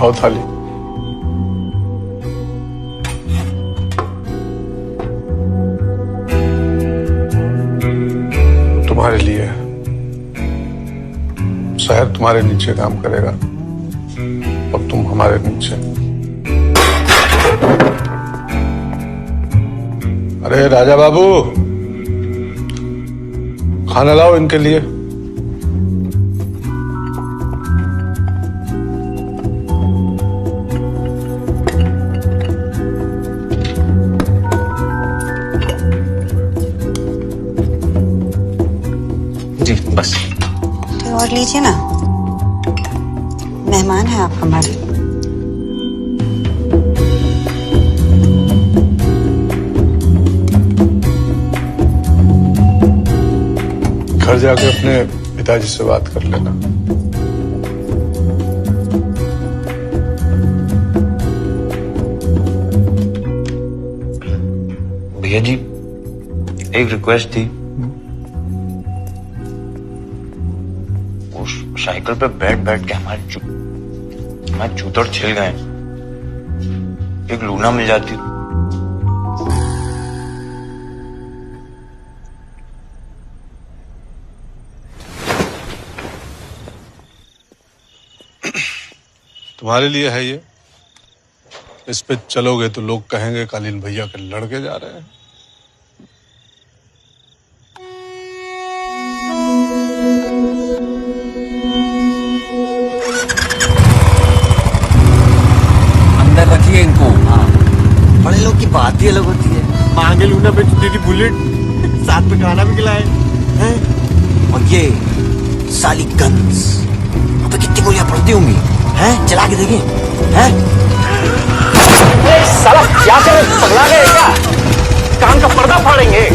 उठाओ थाली। तुम्हारे लिए है। शहर तुम्हारे नीचे काम करेगा और तुम हमारे नीचे। अरे राजा बाबू, खाना लाओ इनके लिए। जी बस। तो और लीजिए ना, मेहमान हैं आप हमारे। घर जाके अपने पिताजी से बात कर लेना। भैया जी, एक रिक्वेस्ट थी। उस साइकिल पे बैठ बैठ के हमारे जूतड़ छिल गए। एक लूना मिल जाती। तुम्हारे लिए है ये। इस पे चलोगे तो लोग कहेंगे कालीन भैया के लड़के जा रहे हैं। अंदर रखिए इनको। हाँ, बड़े लोग की बात ही अलग होती है। मांगे लूना पे दीदी बुलेट, साथ में खाना भी खिलाए हैं। और ये साली गन्स, अब कितनी गोलियां पड़ती होंगी हैं? चला के देखें हैं? साला क्या करे, पगला गए क्या? कान का पर्दा फाड़ेंगे।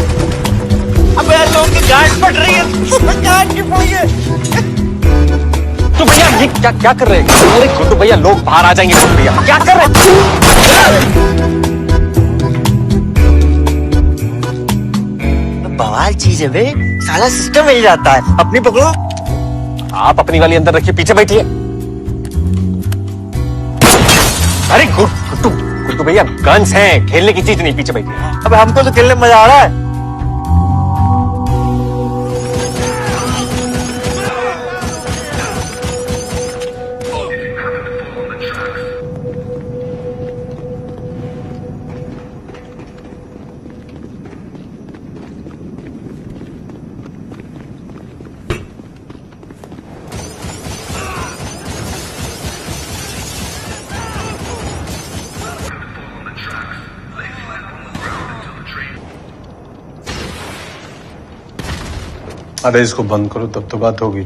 अबे लोगों की गांड फट रही है। गांड की पड़ी है। तो भैया ये क्या कर रहे हैं? अरे गुड्डू भैया, लोग बाहर आ जाएंगे। गुड्डू भैया क्या कर रहे हैं? बवाल चीज है बे, साला सिस्टम मिल जाता है। अपनी पकड़ो। आप अपनी वाली अंदर रखिए, पीछे बैठिए। अरे गुड्डू भैया, गन्स हैं, खेलने की चीज नहीं, पीछे बैठिए। अब हमको तो खेलने में मजा आ रहा है। अरे इसको बंद करो, तब तो बात होगी।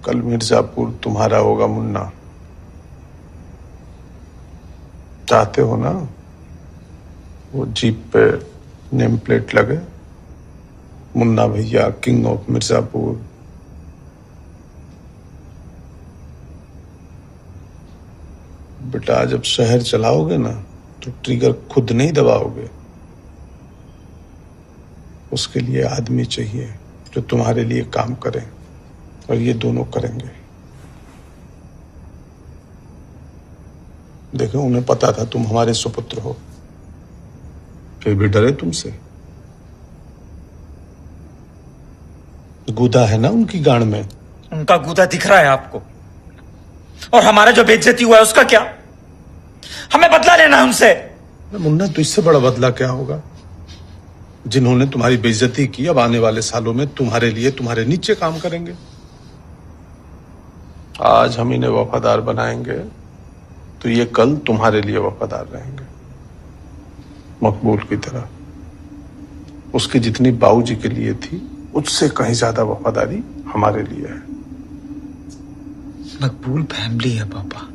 कल मिर्जापुर तुम्हारा होगा मुन्ना। चाहते हो ना वो जीप पे नेम प्लेट लगे, मुन्ना भैया किंग ऑफ मिर्जापुर। बेटा जब शहर चलाओगे ना तो ट्रिगर खुद नहीं दबाओगे। उसके लिए आदमी चाहिए जो तुम्हारे लिए काम करे, और ये दोनों करेंगे। देखो, उन्हें पता था तुम हमारे सुपुत्र हो, फिर भी डरे तुमसे। गूदा है ना उनकी गांड में। उनका गूदा दिख रहा है आपको, और हमारा जो बेइज्जती हुआ है उसका क्या? हमें बदला लेना है उनसे। मुन्ना, तो इससे बड़ा बदला क्या होगा? जिन्होंने तुम्हारी बेइज्जती की, अब आने वाले सालों में तुम्हारे लिए तुम्हारे नीचे काम करेंगे। आज हम इन्हें वफादार बनाएंगे तो ये कल तुम्हारे लिए वफादार रहेंगे, मकबूल की तरह। उसकी जितनी बाबूजी के लिए थी, उससे कहीं ज्यादा वफादारी हमारे लिए है। मकबूल फैमिली है पापा।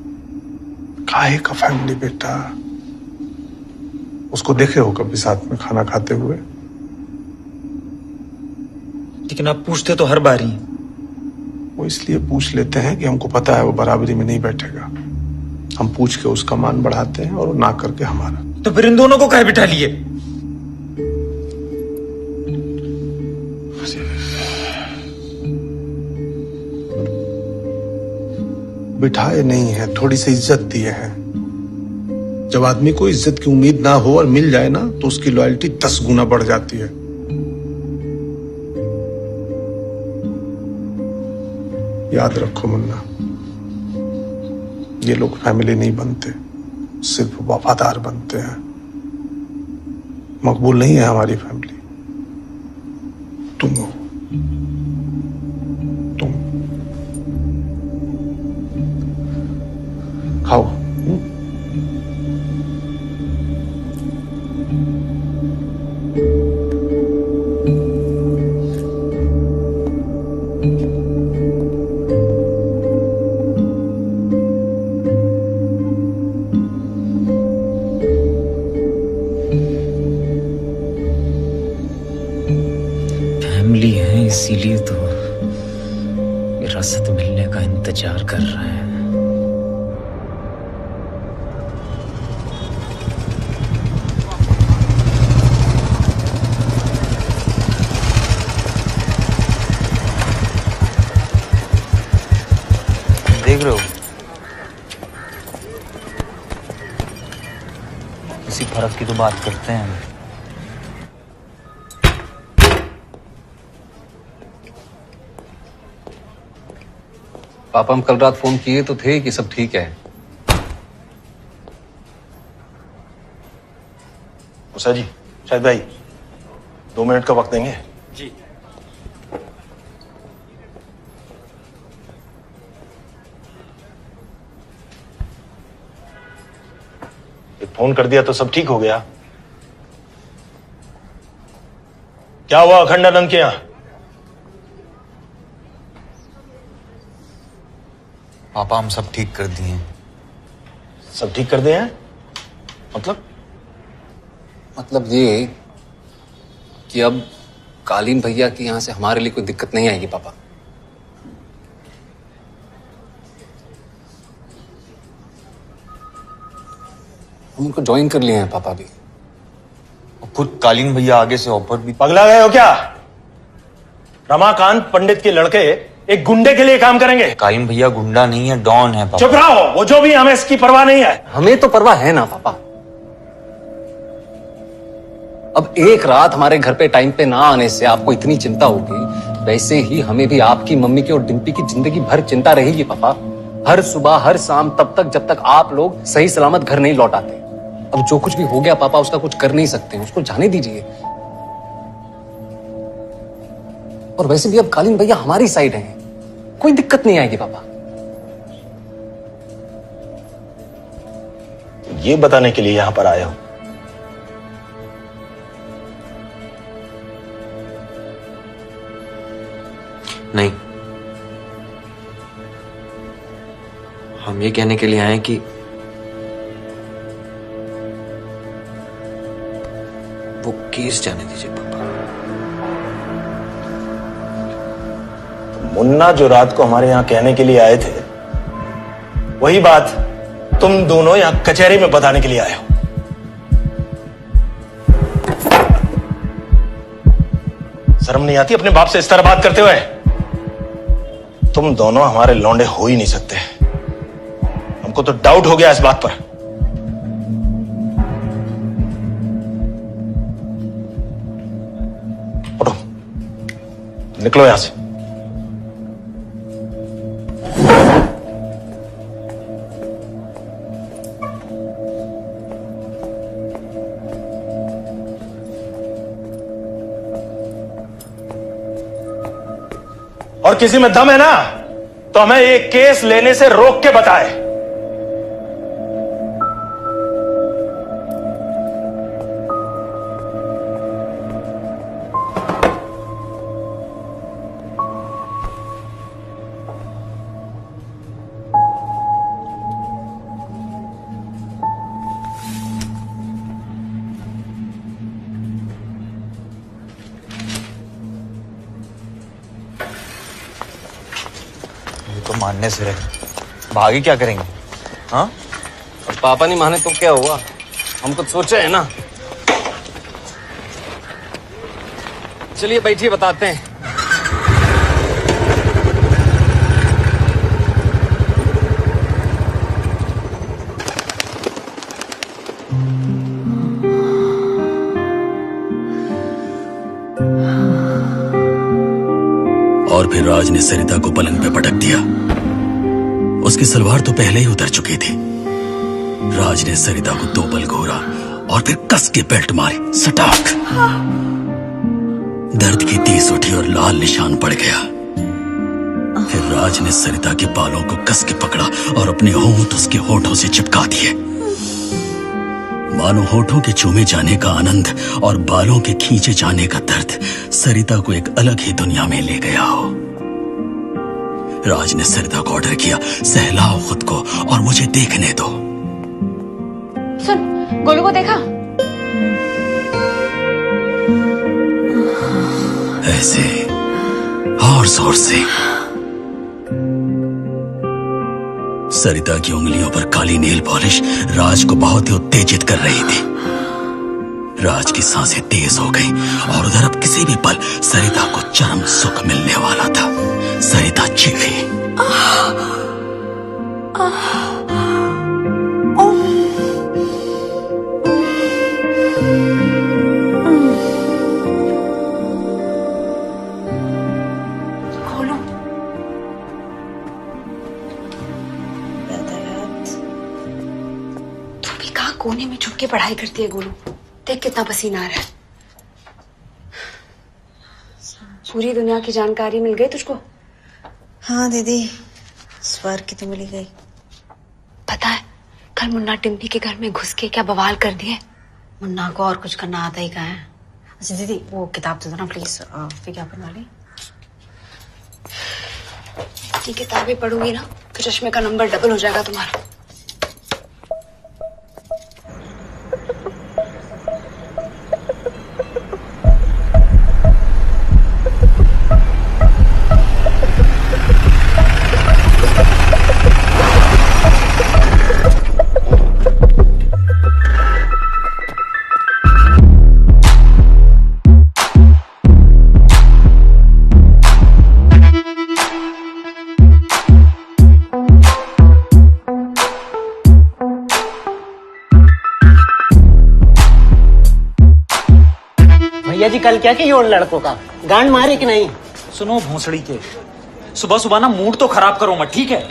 काहे का फैमिली बेटा? उसको देखे हो कभी साथ में खाना खाते हुए? लेकिन आप पूछते तो हर बार ही। वो इसलिए पूछ लेते हैं कि हमको पता है वो बराबरी में नहीं बैठेगा। हम पूछ के उसका मान बढ़ाते हैं और वो ना करके हमारा। तो फिर इन दोनों को काहे बिठा लिए? बिठाए नहीं है, थोड़ी सी इज्जत दिए हैं। जब आदमी को इज्जत की उम्मीद ना हो और मिल जाए ना, तो उसकी लॉयल्टी 10 गुना बढ़ जाती है। याद रखो मुन्ना, ये लोग फैमिली नहीं बनते, सिर्फ वफादार बनते हैं। मकबूल नहीं है हमारी फैमिली, तुम हो। तुम खाओ। फैमिली है इसीलिए तो विरासत मिलने का इंतजार कर रहा है। देख रहे हो, किसी फर्क की तो बात करते हैं हम। पापा हम कल रात फोन किए तो थे कि सब ठीक है। उषा जी, शायद भाई 2 मिनट का वक्त देंगे? जी। फोन कर दिया तो सब ठीक हो गया? क्या हुआ अखंडानंद के यहां? पापा हम सब ठीक कर दिए। सब ठीक कर दिए हैं? मतलब ये कि अब कालीन भैया की यहां से हमारे लिए कोई दिक्कत नहीं आएगी पापा। हम उनको ज्वाइन कर लिए हैं पापा भी। और खुद कालीन भैया आगे से ऑफर भी। पगला गए हो क्या? रमाकांत पंडित के लड़के एक गुंडे के लिए काम करेंगे? कालीन भैया गुंडा नहीं है, डॉन है पापा। चुप रहो, वो जो भी, हमें इसकी परवाह नहीं है। हमें तो परवाह है ना पापा। अब एक रात हमारे घर पे टाइम पे ना आने से आपको इतनी चिंता होगी, वैसे ही हमें भी आपकी मम्मी की और डिम्पी की जिंदगी भर चिंता रहेगी पापा। हर सुबह हर शाम, तब तक जब तक आप लोग सही सलामत घर नहीं लौट आते। अब जो कुछ भी हो गया पापा, उसका कुछ कर नहीं सकते, उसको जाने दीजिए। और वैसे भी अब कालीन भैया हमारी साइड हैं, कोई दिक्कत नहीं आएगी पापा। ये बताने के लिए यहां पर आए हो? नहीं, हम ये कहने के लिए आए कि वो केस जाने दीजिए पापा। मुन्ना जो रात को हमारे यहां कहने के लिए आए थे, वही बात तुम दोनों यहां कचहरी में बताने के लिए आए हो। शर्म नहीं आती अपने बाप से इस तरह बात करते हुए? तुम दोनों हमारे लौंडे हो ही नहीं सकते। हमको तो डाउट हो गया इस बात पर। उठो, निकलो यहां से। और किसी में दम है ना, तो हमें ये केस लेने से रोक के बताए। तो मानने से रहे, भागी क्या करेंगे? हाँ, और पापा नहीं माने तो क्या हुआ? हम कुछ सोचे है ना। चलिए बैठिए, बताते हैं। और फिर राज ने सरिता को पलंग पे पटक दिया। उसकी सलवार तो पहले ही उतर चुकी थी। राज ने सरिता को 2 पल घूरा और फिर कस के बेल्ट मारी, सटाक। दर्द की तीस उठी और लाल निशान पड़ गया। फिर राज ने सरिता के बालों को कस के पकड़ा और अपने होंठ उसके होठों से चिपका दिए। मानो होठों के चूमे जाने का आनंद और बालों के खींचे जाने का दर्द सरिता को एक अलग ही दुनिया में ले गया हो। राज ने सरिता को ऑर्डर किया, सहलाओ खुद को और मुझे देखने दो। सुन, गोलू को देखा? ऐसे और जोर से। सरिता की उंगलियों पर काली नेल पॉलिश राज को बहुत ही उत्तेजित कर रही थी। राज की सांसें तेज हो गईं और उधर अब किसी भी पल सरिता को चरम सुख मिलने वाला था। सरिता चीखी। कोने में छुप के पढ़ाई करती है गोलू। देख कितना पसीना आ रहा है। पूरी दुनिया की जानकारी मिल गई तुझको? हाँ दीदी, स्वर्ग की तो मिल गई। पता है कल मुन्ना टिम्पी के घर में घुस के क्या बवाल कर दिए। मुन्ना को और कुछ करना आता ही कहाँ है। अच्छा दीदी वो किताब दे दो ना प्लीज, विज्ञापन वाली। ये किताबें पढ़ूंगी ना तो चश्मे का नंबर डबल हो जाएगा तुम्हारा। भैया जी कल क्या किया उन लड़कों का? गांड मारे कि नहीं? सुनो भोसड़ी के, सुबह सुबह ना मूड तो खराब करो मत, ठीक है?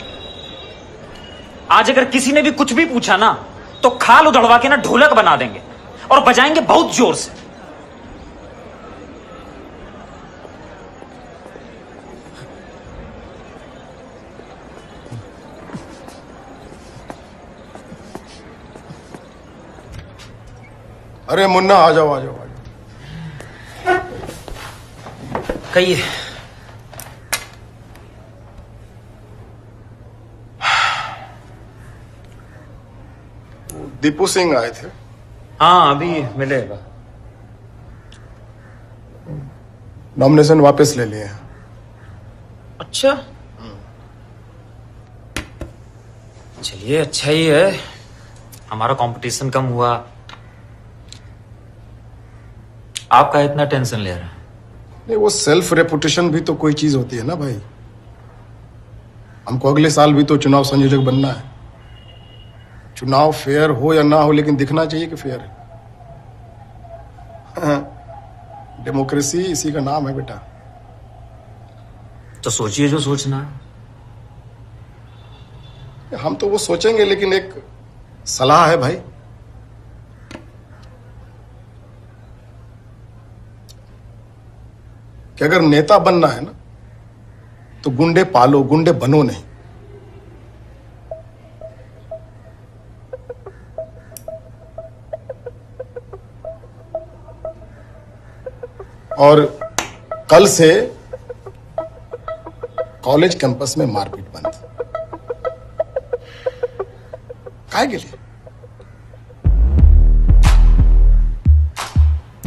आज अगर किसी ने भी कुछ भी पूछा ना तो खाल उधड़वा के ना ढोलक बना देंगे और बजाएंगे बहुत जोर से। अरे मुन्ना आ जाओ आ जाओ आ जाओ। कहिए। दीपू सिंह आए थे। हाँ अभी मिलेगा। नॉमिनेशन वापस ले लिए हैं। अच्छा चलिए, अच्छा ही है, हमारा कंपटीशन कम हुआ। आपका इतना टेंशन ले रहा है? नहीं, वो सेल्फ रेपुटेशन भी तो कोई चीज होती है ना भाई। हमको अगले साल भी तो चुनाव संयोजक बनना है। चुनाव फेयर हो या ना हो लेकिन दिखना चाहिए कि फेयर है। डेमोक्रेसी इसी का नाम है बेटा। तो सोचिए जो सोचना है। हम तो वो सोचेंगे लेकिन एक सलाह है भाई। कि अगर नेता बनना है ना तो गुंडे पालो, गुंडे बनो नहीं। और कल से कॉलेज कैंपस में मारपीट बंद। काहे के लिए?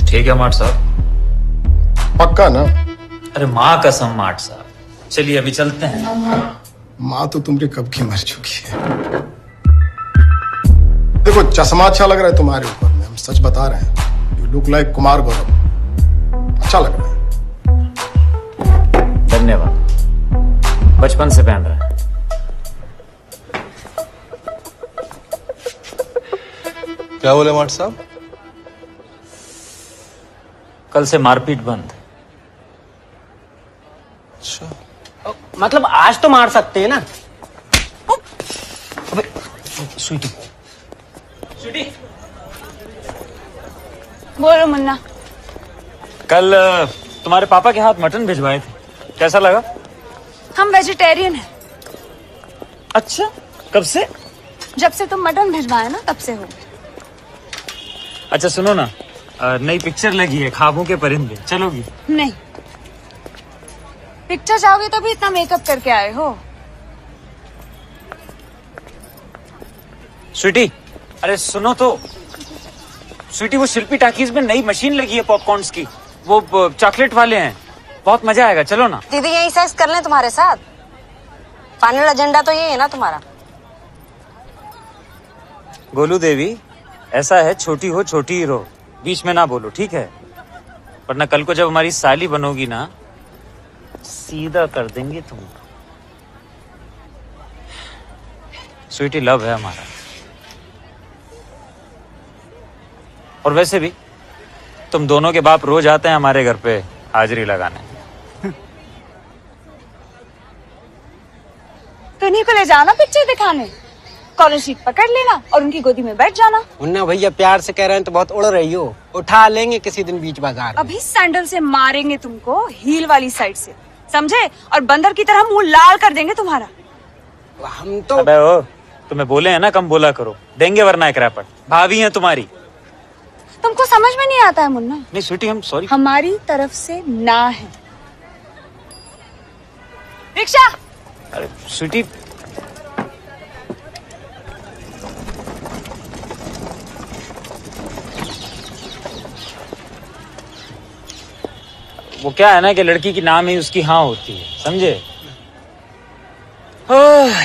ठीक है माट साहब। पक्का ना? अरे माँ कसम माट साहब, चलिए अभी चलते हैं। माँ तो तुमरी कब की मर चुकी है। देखो चश्मा अच्छा लग रहा है तुम्हारे ऊपर में, हम सच बता रहे हैं। You look like Kumar Gaurav. अच्छा लग रहा है। धन्यवाद, बचपन से पहन रहा है। क्या बोले माट साहब? कल से मारपीट बंद। मतलब आज तो मार सकते हैं ना। अबे स्वीटी बोलो मुन्ना। कल तुम्हारे पापा के हाथ मटन भिजवाए थे, कैसा लगा? हम वेजिटेरियन हैं। अच्छा, कब से? जब से तुम मटन भिजवाए ना तब से हो। अच्छा सुनो ना, नई पिक्चर लगी है ख्वाबों के परिंदे, चलोगी? नहीं, पिक्चर जाओगे तो भी इतना मेकअप करके आए हो। स्वीटी, अरे सुनो तो। स्वीटी, वो शिल्पी टाकीज में नई मशीन लगी है पॉपकॉर्न्स की, वो चॉकलेट वाले हैं, बहुत मजा आएगा, चलो ना। दीदी यही साइज कर लें तुम्हारे साथ? फाइनल एजेंडा तो ये है ना तुम्हारा? गोलू देवी, ऐसा है छोटी हो छोटी ही रहो, बीच में ना बोलो, ठीक है? वरना कल को जब हमारी साली बनोगी ना, सीधा कर देंगे तुम। स्वीटी, लव है हमारा। और वैसे भी तुम दोनों के बाप रोज आते हैं हमारे घर पे हाजिरी लगाने। तो इन्हीं को ले जाना पिक्चर दिखाने, कॉर्नर सीट पकड़ लेना और उनकी गोदी में बैठ जाना। मुन्ना भैया प्यार से कह रहे हैं तो बहुत उड़ रही हो, उठा लेंगे किसी दिन बीच बाजार में। अभी सैंडल से मारेंगे तुमको, हील वाली साइड से, समझे? और बंदर की तरह मुंह लाल कर देंगे तुम्हारा। हम तो अबे ओ, तुम्हें बोले हैं ना कम बोला करो, देंगे वरना एक रैपट। भाभी है तुम्हारी। तुमको समझ में नहीं आता है मुन्ना? नहीं स्वीटी, हम सॉरी। हमारी तरफ से ना है। रिक्शा। अरे स्वीटी, वो क्या है ना कि लड़की की नाम ही उसकी हाँ होती है, समझे?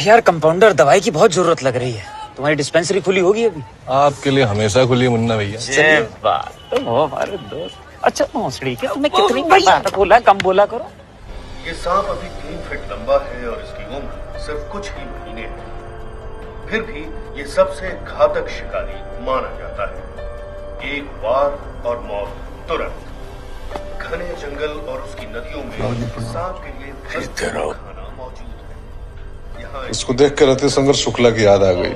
यार कंपाउंडर, दवाई की बहुत जरूरत लग रही है। तुम्हारी डिस्पेंसरी खुली होगी अभी? आपके लिए हमेशा खुली मुन्ना भैया। ये बात तो हो हमारे दोस्त। अच्छा भोसड़ी, क्या मैं कितनी बार बोला कम बोला करो। ये सांप अभी 3 फीट लंबा है और इसकी उम्र सिर्फ कुछ ही महीने है। फिर भी ये सबसे घातक शिकारी माना जाता है। एक वार और मौत तुरंत। घने जंगल और उसकी नदियों में सांप के लिए खाना मौजूद है। यहाँ उसको देख कर रति शंकर शुक्ला की याद आ गई।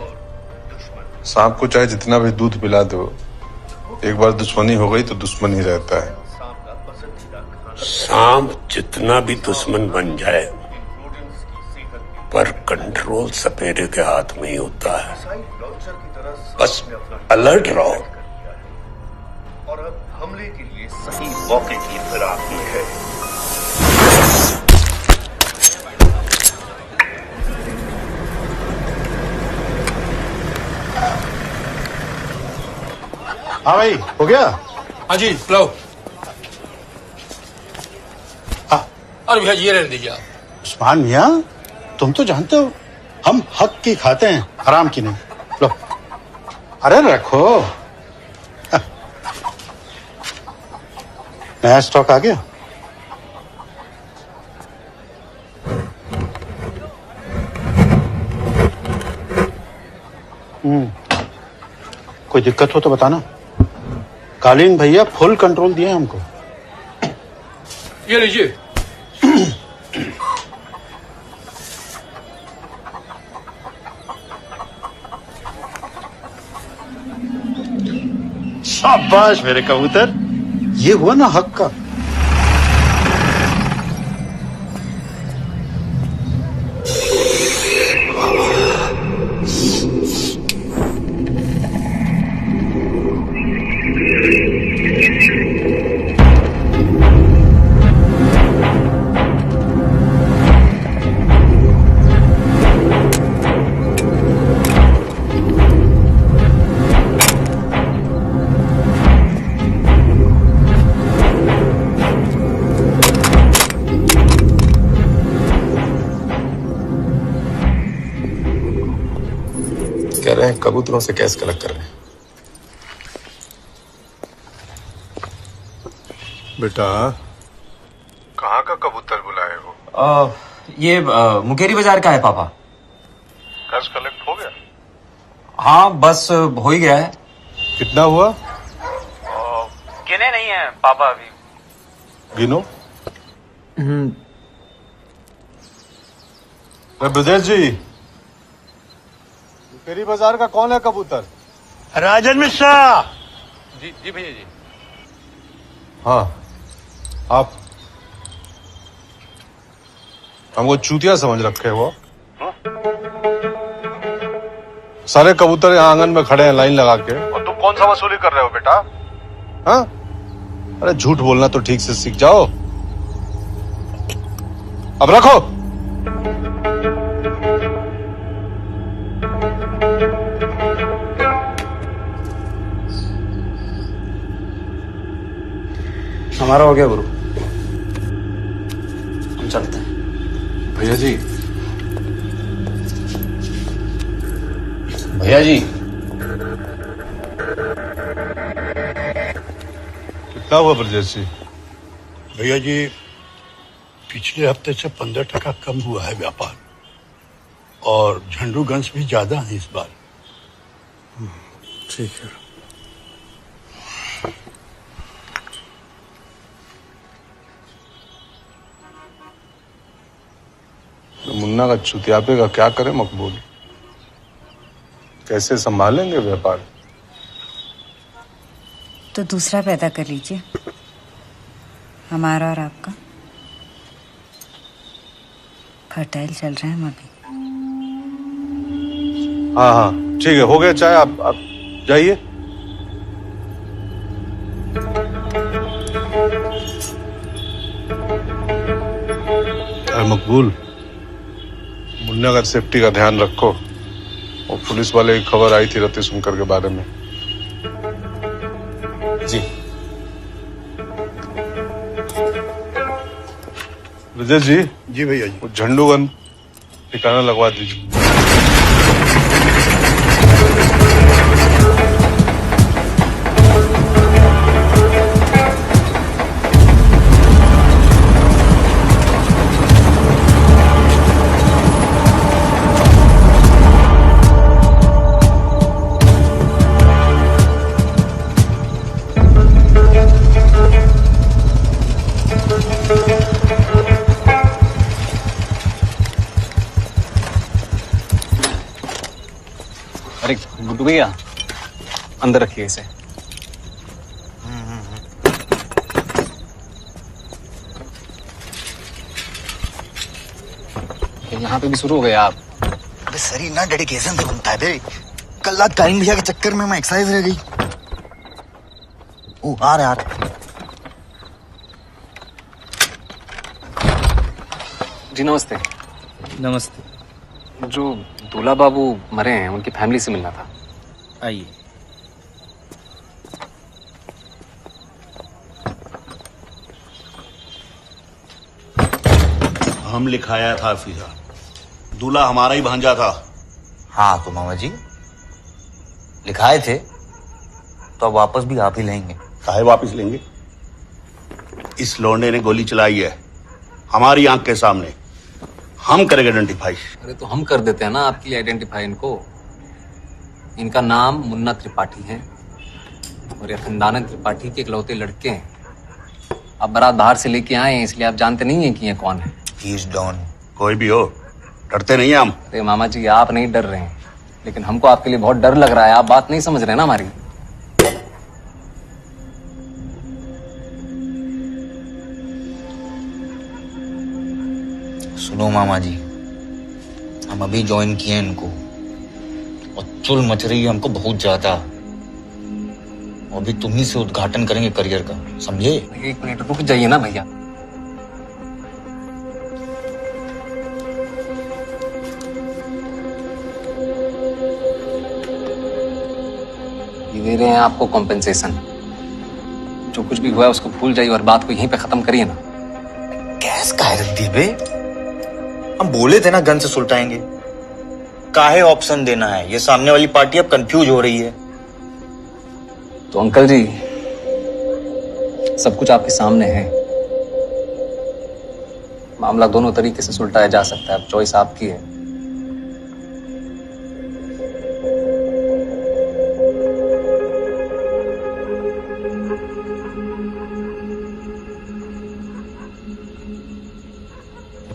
सांप को चाहे जितना भी दूध पिला दो, एक बार दुश्मनी हो गई तो दुश्मन ही रहता है। सांप जितना भी दुश्मन बन जाए, पर कंट्रोल सपेरे के हाथ में ही होता है। बस अलर्ट रहो। और अब हमले के लिए सही मौके की फिराक में है। हाँ भाई, हो गया? हाँ जी, लो। और भैया ये रहने दीजिए आप। उस्मान मियाँ, तुम तो जानते हो हम हक की खाते हैं, हराम की नहीं। लो, अरे रखो। नया स्टॉक आ गया? कोई दिक्कत हो तो बताना। कालीन भैया फुल कंट्रोल दिए हमको। ये लीजिए। शाबाश मेरे कबूतर, ये हुआ ना हक का। कह रहे हैं कबूतरों से कैश कलेक्ट कर रहे हैं। बेटा, कहाँ का कबूतर बुलाए हो? ये मुकेरी बाजार का है पापा। कैश कलेक्ट हो गया? हाँ बस हो ही गया है। कितना हुआ? गिने नहीं है पापा अभी। गिनो। ब्रजेश जी, फेरी बाजार का कौन है कबूतर? राजन मिश्रा। जी जी भैया जी। हाँ, आप हमको चूतिया समझ रखे हो। सारे कबूतर यहाँ आंगन में खड़े हैं लाइन लगा के, और तुम कौन सा वसूली कर रहे हो बेटा? हाँ? अरे झूठ बोलना तो ठीक से सीख जाओ। अब रखो। हमारा हो गया गुरु, हम चलते हैं। भैया जी, भैया जी, कितना हुआ ब्रजेश जी? भैया जी, पिछले हफ्ते से 15% कम हुआ है व्यापार, और झंडूगंज भी ज्यादा है इस बार। ठीक है। तो मुन्ना का चुतियापे का क्या करें मकबूल? कैसे संभालेंगे व्यापार? तो दूसरा पैदा कर लीजिए, हमारा और आपका। फर्टाइल चल रहे हैं हम अभी। हाँ हाँ ठीक है, हो गया चाय। आप जाइए। अरे मकबूल, मुन्ना का सेफ्टी का ध्यान रखो। और पुलिस वाले की खबर आई थी रति सुनकर के बारे में। जी। ब्रजेश जी। जी भैया जी। वो झंडूगन ठिकाना लगवा दीजिए। अरे गुड्डू भैया, अंदर रखिए इसे। यहाँ पे भी शुरू हो गए आप? अबे सर, इतना डेडिकेशन से घूमता है बे। कल रात करीम भैया के चक्कर में मैं एक्सरसाइज रह गई। ओ आ रहा जी नमस्ते। नमस्ते। जो दूल्हा बाबू मरे हैं, उनकी फैमिली से मिलना था। आइए। हम लिखाया था फीसा, दूल्हा हमारा ही भांजा था। हाँ तो मामा जी लिखाए थे, तो अब वापस भी आप ही लेंगे। काहे वापस लेंगे? इस लौंडे ने गोली चलाई है हमारी आंख के सामने, हम करेंगे आइडेंटिफाई। अरे तो हम कर देते हैं ना आपके लिए आइडेंटिफाई इनको। इनका नाम मुन्ना त्रिपाठी है और ये खंदानन त्रिपाठी के इकलौते लड़के हैं। आप बारात बाहर से लेके आए हैं, इसलिए आप जानते नहीं हैं कि ये कौन है। He is Don. कोई भी हो, डरते नहीं हम। अरे मामा जी, आप नहीं डर रहे हैं, लेकिन हमको आपके लिए बहुत डर लग रहा है। आप बात नहीं समझ रहे ना हमारी। सुनो मामा जी, हम अभी ज्वाइन किए हैं इनको, और चुल मच रही है हमको बहुत ज्यादा। और अभी तुम ही से उद्घाटन करेंगे करियर का, समझे? एक मिनट रुक जाइए ना भैया। ये दे रहे हैं आपको कॉम्पेंसेशन। जो कुछ भी हुआ है उसको भूल जाइए और बात को यहीं पे खत्म करिए ना। गैस काहे रख दी बे? हम बोले थे ना गन से सुलटाएंगे। काहे ऑप्शन देना है? ये सामने वाली पार्टी अब कंफ्यूज हो रही है। तो अंकल जी, सब कुछ आपके सामने है। मामला दोनों तरीके से सुलटाया जा सकता है, अब चॉइस आपकी है।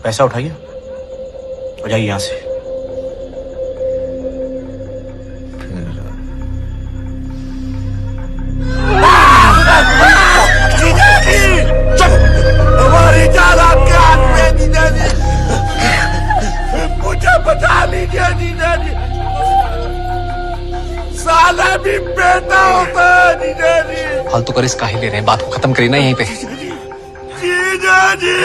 पैसा उठाइए हो जाइए यहाँ से। हमारी जान आपके हाथ में जीजा जी, मुझे बचा लीजिए जीजा जी। साला भी बेटा होता है जीजा जी। फालतू कर इस काहे ले रहे हैं, बात को खत्म करिए ना यहीं पे। जीजा जी,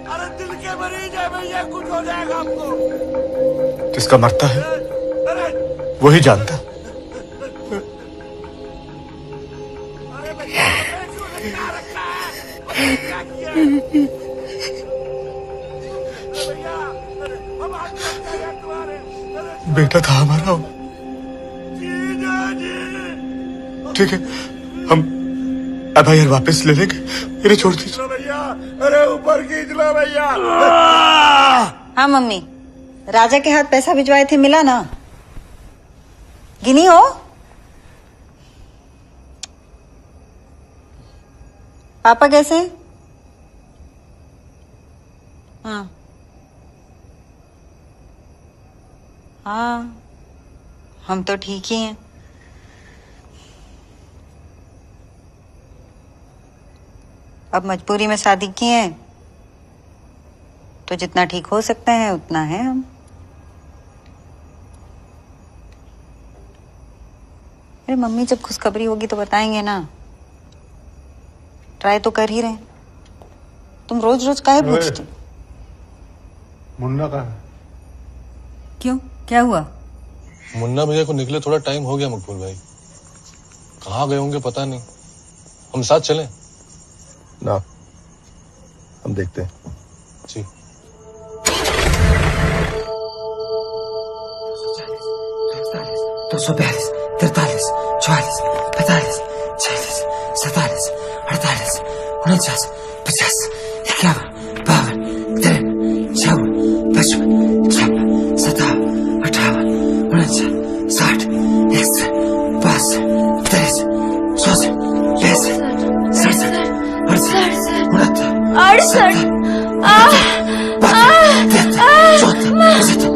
अरे दिल के मरीज है भैया, कुछ हो जाएगा आपको। जिसका मरता है वही जानता। बेटा था हमारा। ठीक है, हम FIR वापस ले लेंगे, इन्हें छोड़ दीजिए भैया। अरे ऊपर खींच लो भैया। हाँ मम्मी, राजा के हाथ पैसा भिजवाए थे, मिला ना? गिनी हो? पापा कैसे? हाँ हाँ, हम तो ठीक ही हैं। अब मजबूरी में शादी की है तो जितना ठीक हो सकते हैं उतना है हम। अरे मम्मी, जब खुशखबरी होगी तो बताएंगे ना। ट्राई तो कर ही रहे। तुम रोज रोज काहे पूछते? मुन्ना कहाँ है? क्यों, क्या हुआ? मुन्ना भैया को निकले थोड़ा टाइम हो गया मकबूल भाई। कहाँ गए होंगे पता नहीं। हम साथ चलें? ना, हम देखते हैं। जी। 242, 43, 44, 45, 46, 47, 48, 49, 50, 51, 52, 53, 54, 55, 56, 57, 58, 59, 60, 61, 62, 63, 64, 65, 68,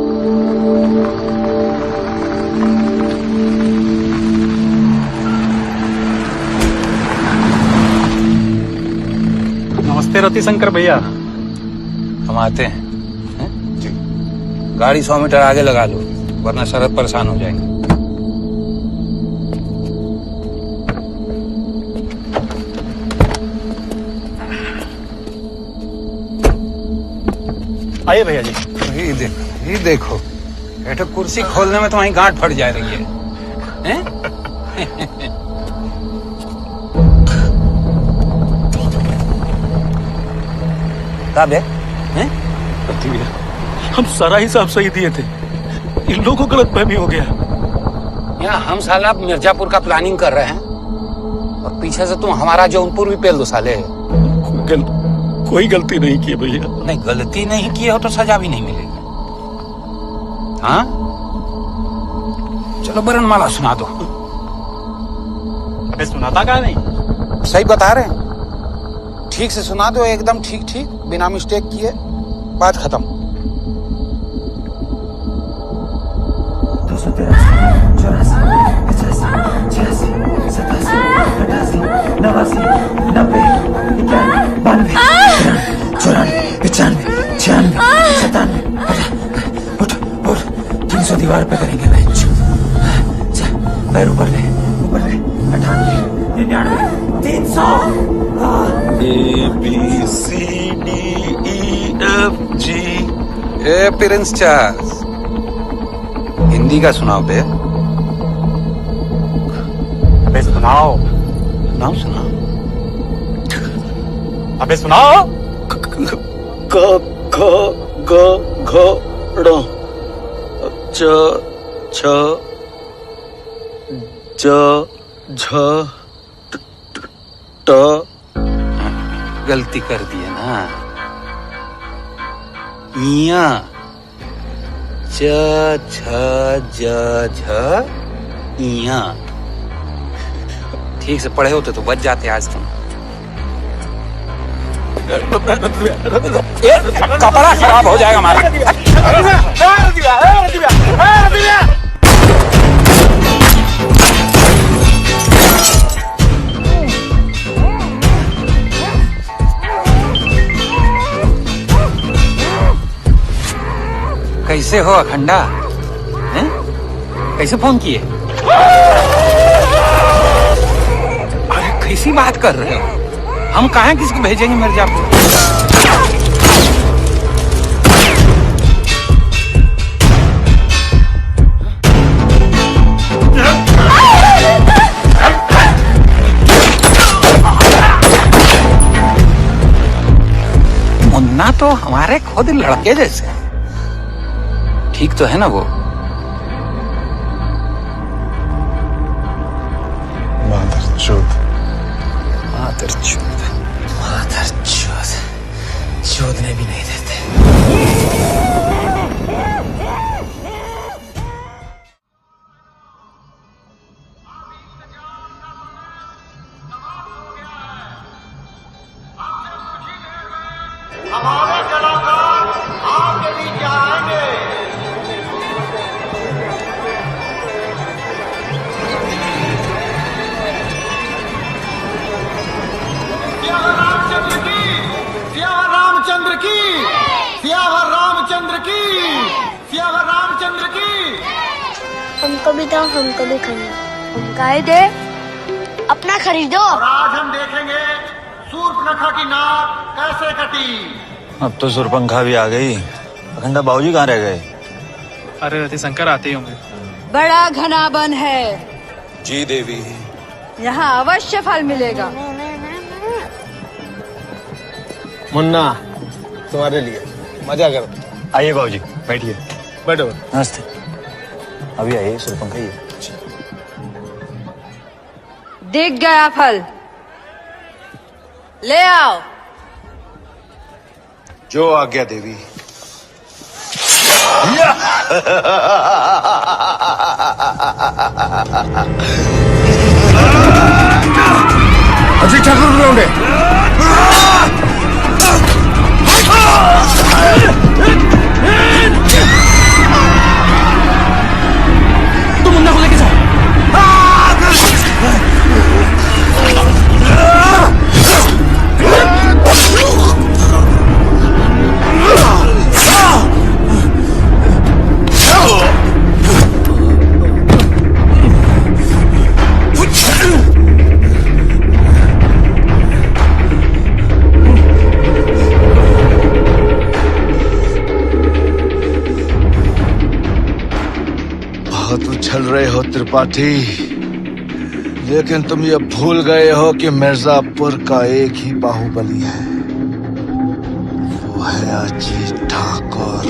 नमस्ते रतिशंकर भैया। हम आते हैं। जी। गाड़ी 100 मीटर आगे लगा लो, वरना शरद परेशान हो जाएंगे। आइए भैया जी। ये देखो, बैठो। कुर्सी खोलने में तुम्हारी गांठ फट जा रही है, हैं? हैं? हम सारा हिसाब सही दिए थे, इन लोगों को गलतफहमी हो गया। यहाँ हम साला मिर्जापुर का प्लानिंग कर रहे हैं और पीछे से तुम हमारा जौनपुर भी पेल दो साले। कोई गलती नहीं की भैया। नहीं, गलती नहीं की हो तो सजा भी नहीं मिलेगी। हाँ, चलो बरनमाला सुना दो। मैं सुनाता क्या नहीं? सही बता रहे हैं, ठीक से सुना दो, एकदम ठीक ठीक, बिना मिस्टेक किए। बात खत्म। 283, 84, 85, 86, 87, 88, 90, 91, 92, 94, 95, 96, 97, उठ 300 दीवार पे करेंगे बेंच। पैर ऊपर ले, 98, 99, 300। ABCDEFG। ए प्रिंस चार्ल्स, हिंदी का सुनाओ बे। अबे सुनाओ। सुनाओ। अबे सुनाओ। क ख ग घ ड़ च छ ज झ ट। गलती कर दिए ना। मियाँ च छ ज झ इया। ठीक से पढ़े होते तो बच जाते आज तुम। कपड़ा खराब हो जाएगा हमारा। कैसे हो अखंडा? हैं? कैसे फोन किए? अरे कैसी बात कर रहे हो? हम कहाँ किसको भेजेंगे मिर्जापुर? मुन्ना तो हमारे खुद लड़के जैसे, ठीक तो है ना वो? चोदने भी नहीं देते। हमारे कलाकार आपके बीच आएंगे। रामचंद्र की, सियावर रामचंद्र की, सियावर रामचंद्र की। हमको भी दो, हमको भी खरीदो। हम गाय दे, अपना खरीदो। और आज हम देखेंगे सूर्पनखा की नाक कैसे कटी। अब तो सुरपंखा भी आ गई। अखंडा बाबूजी कहाँ रह गए? अरे रति शंकर आते ही होंगे। बड़ा घना वन है, जी देवी। यहाँ अवश्य फल मिलेगा। मुन्ना तुम्हारे लिए, मजा करो। आइए बाबूजी, बैठिए। बैठो। नमस्ते। अभी आइए, सुरपंखा ही। दिख गया फल, ले आओ। जो आज्ञा देवी। अजी ठाकुर लौंडे। तुम मुन्ना को लेके जाओ। बहुत उछल रहे हो त्रिपाठी, लेकिन तुम ये भूल गए हो कि मिर्जापुर का एक ही बाहुबली है, वो है अजीत ठाकुर।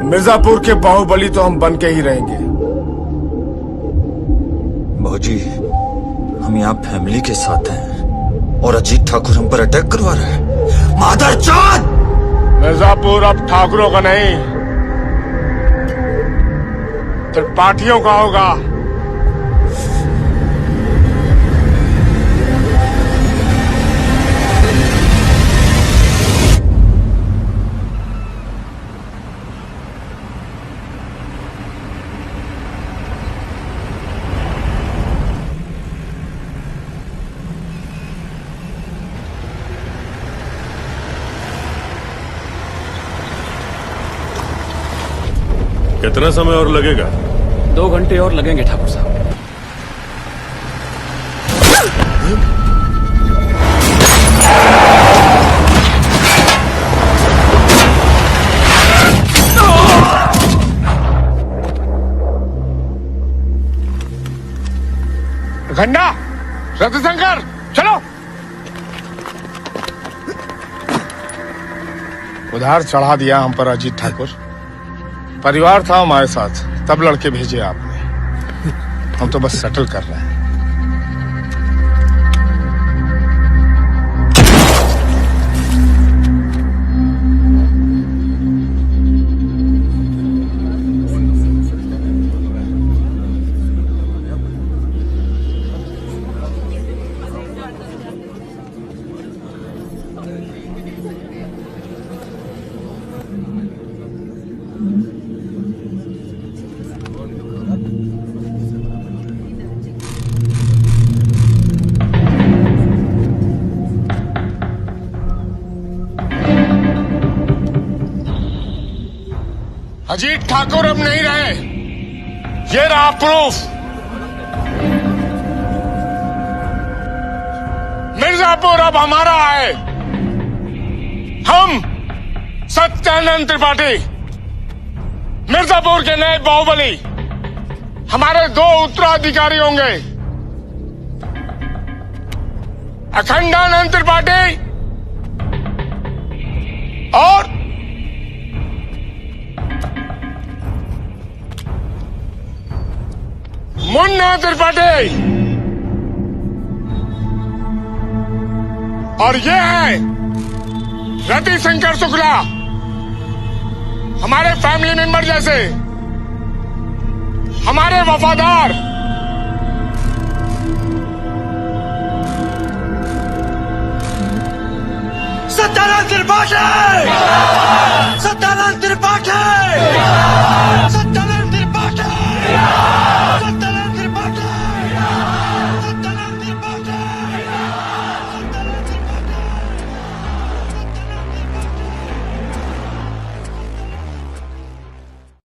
मिर्जापुर के बाहुबली तो हम बन के ही रहेंगे। बाबूजी, हम यहाँ फैमिली के साथ हैं और अजीत ठाकुर हम पर अटैक करवा रहे हैं। मादरचोद! मिर्जापुर अब ठाकुरों का नहीं, त्रिपाठियों का होगा। कितना समय और लगेगा? 2 घंटे और लगेंगे ठाकुर साहब। घंटा, रतिशंकर, चलो। उधार चढ़ा दिया हम पर अजीत ठाकुर। परिवार था हमारे साथ, तब लड़के भेजे आपने। हम तो बस सेटल कर रहे हैं। अजीत ठाकुर अब नहीं रहे, ये रहा प्रूफ। मिर्जापुर अब हमारा है। हम सत्यानंद त्रिपाठी मिर्जापुर के नए बाहुबली, हमारे 2 उत्तराधिकारी होंगे, अखंडानंद त्रिपाठी और मुन्ना त्रिपाठी। और ये है रति शंकर शुक्ला, हमारे फैमिली मेंबर जैसे, हमारे वफादार। सत्यानंद त्रिपाठी।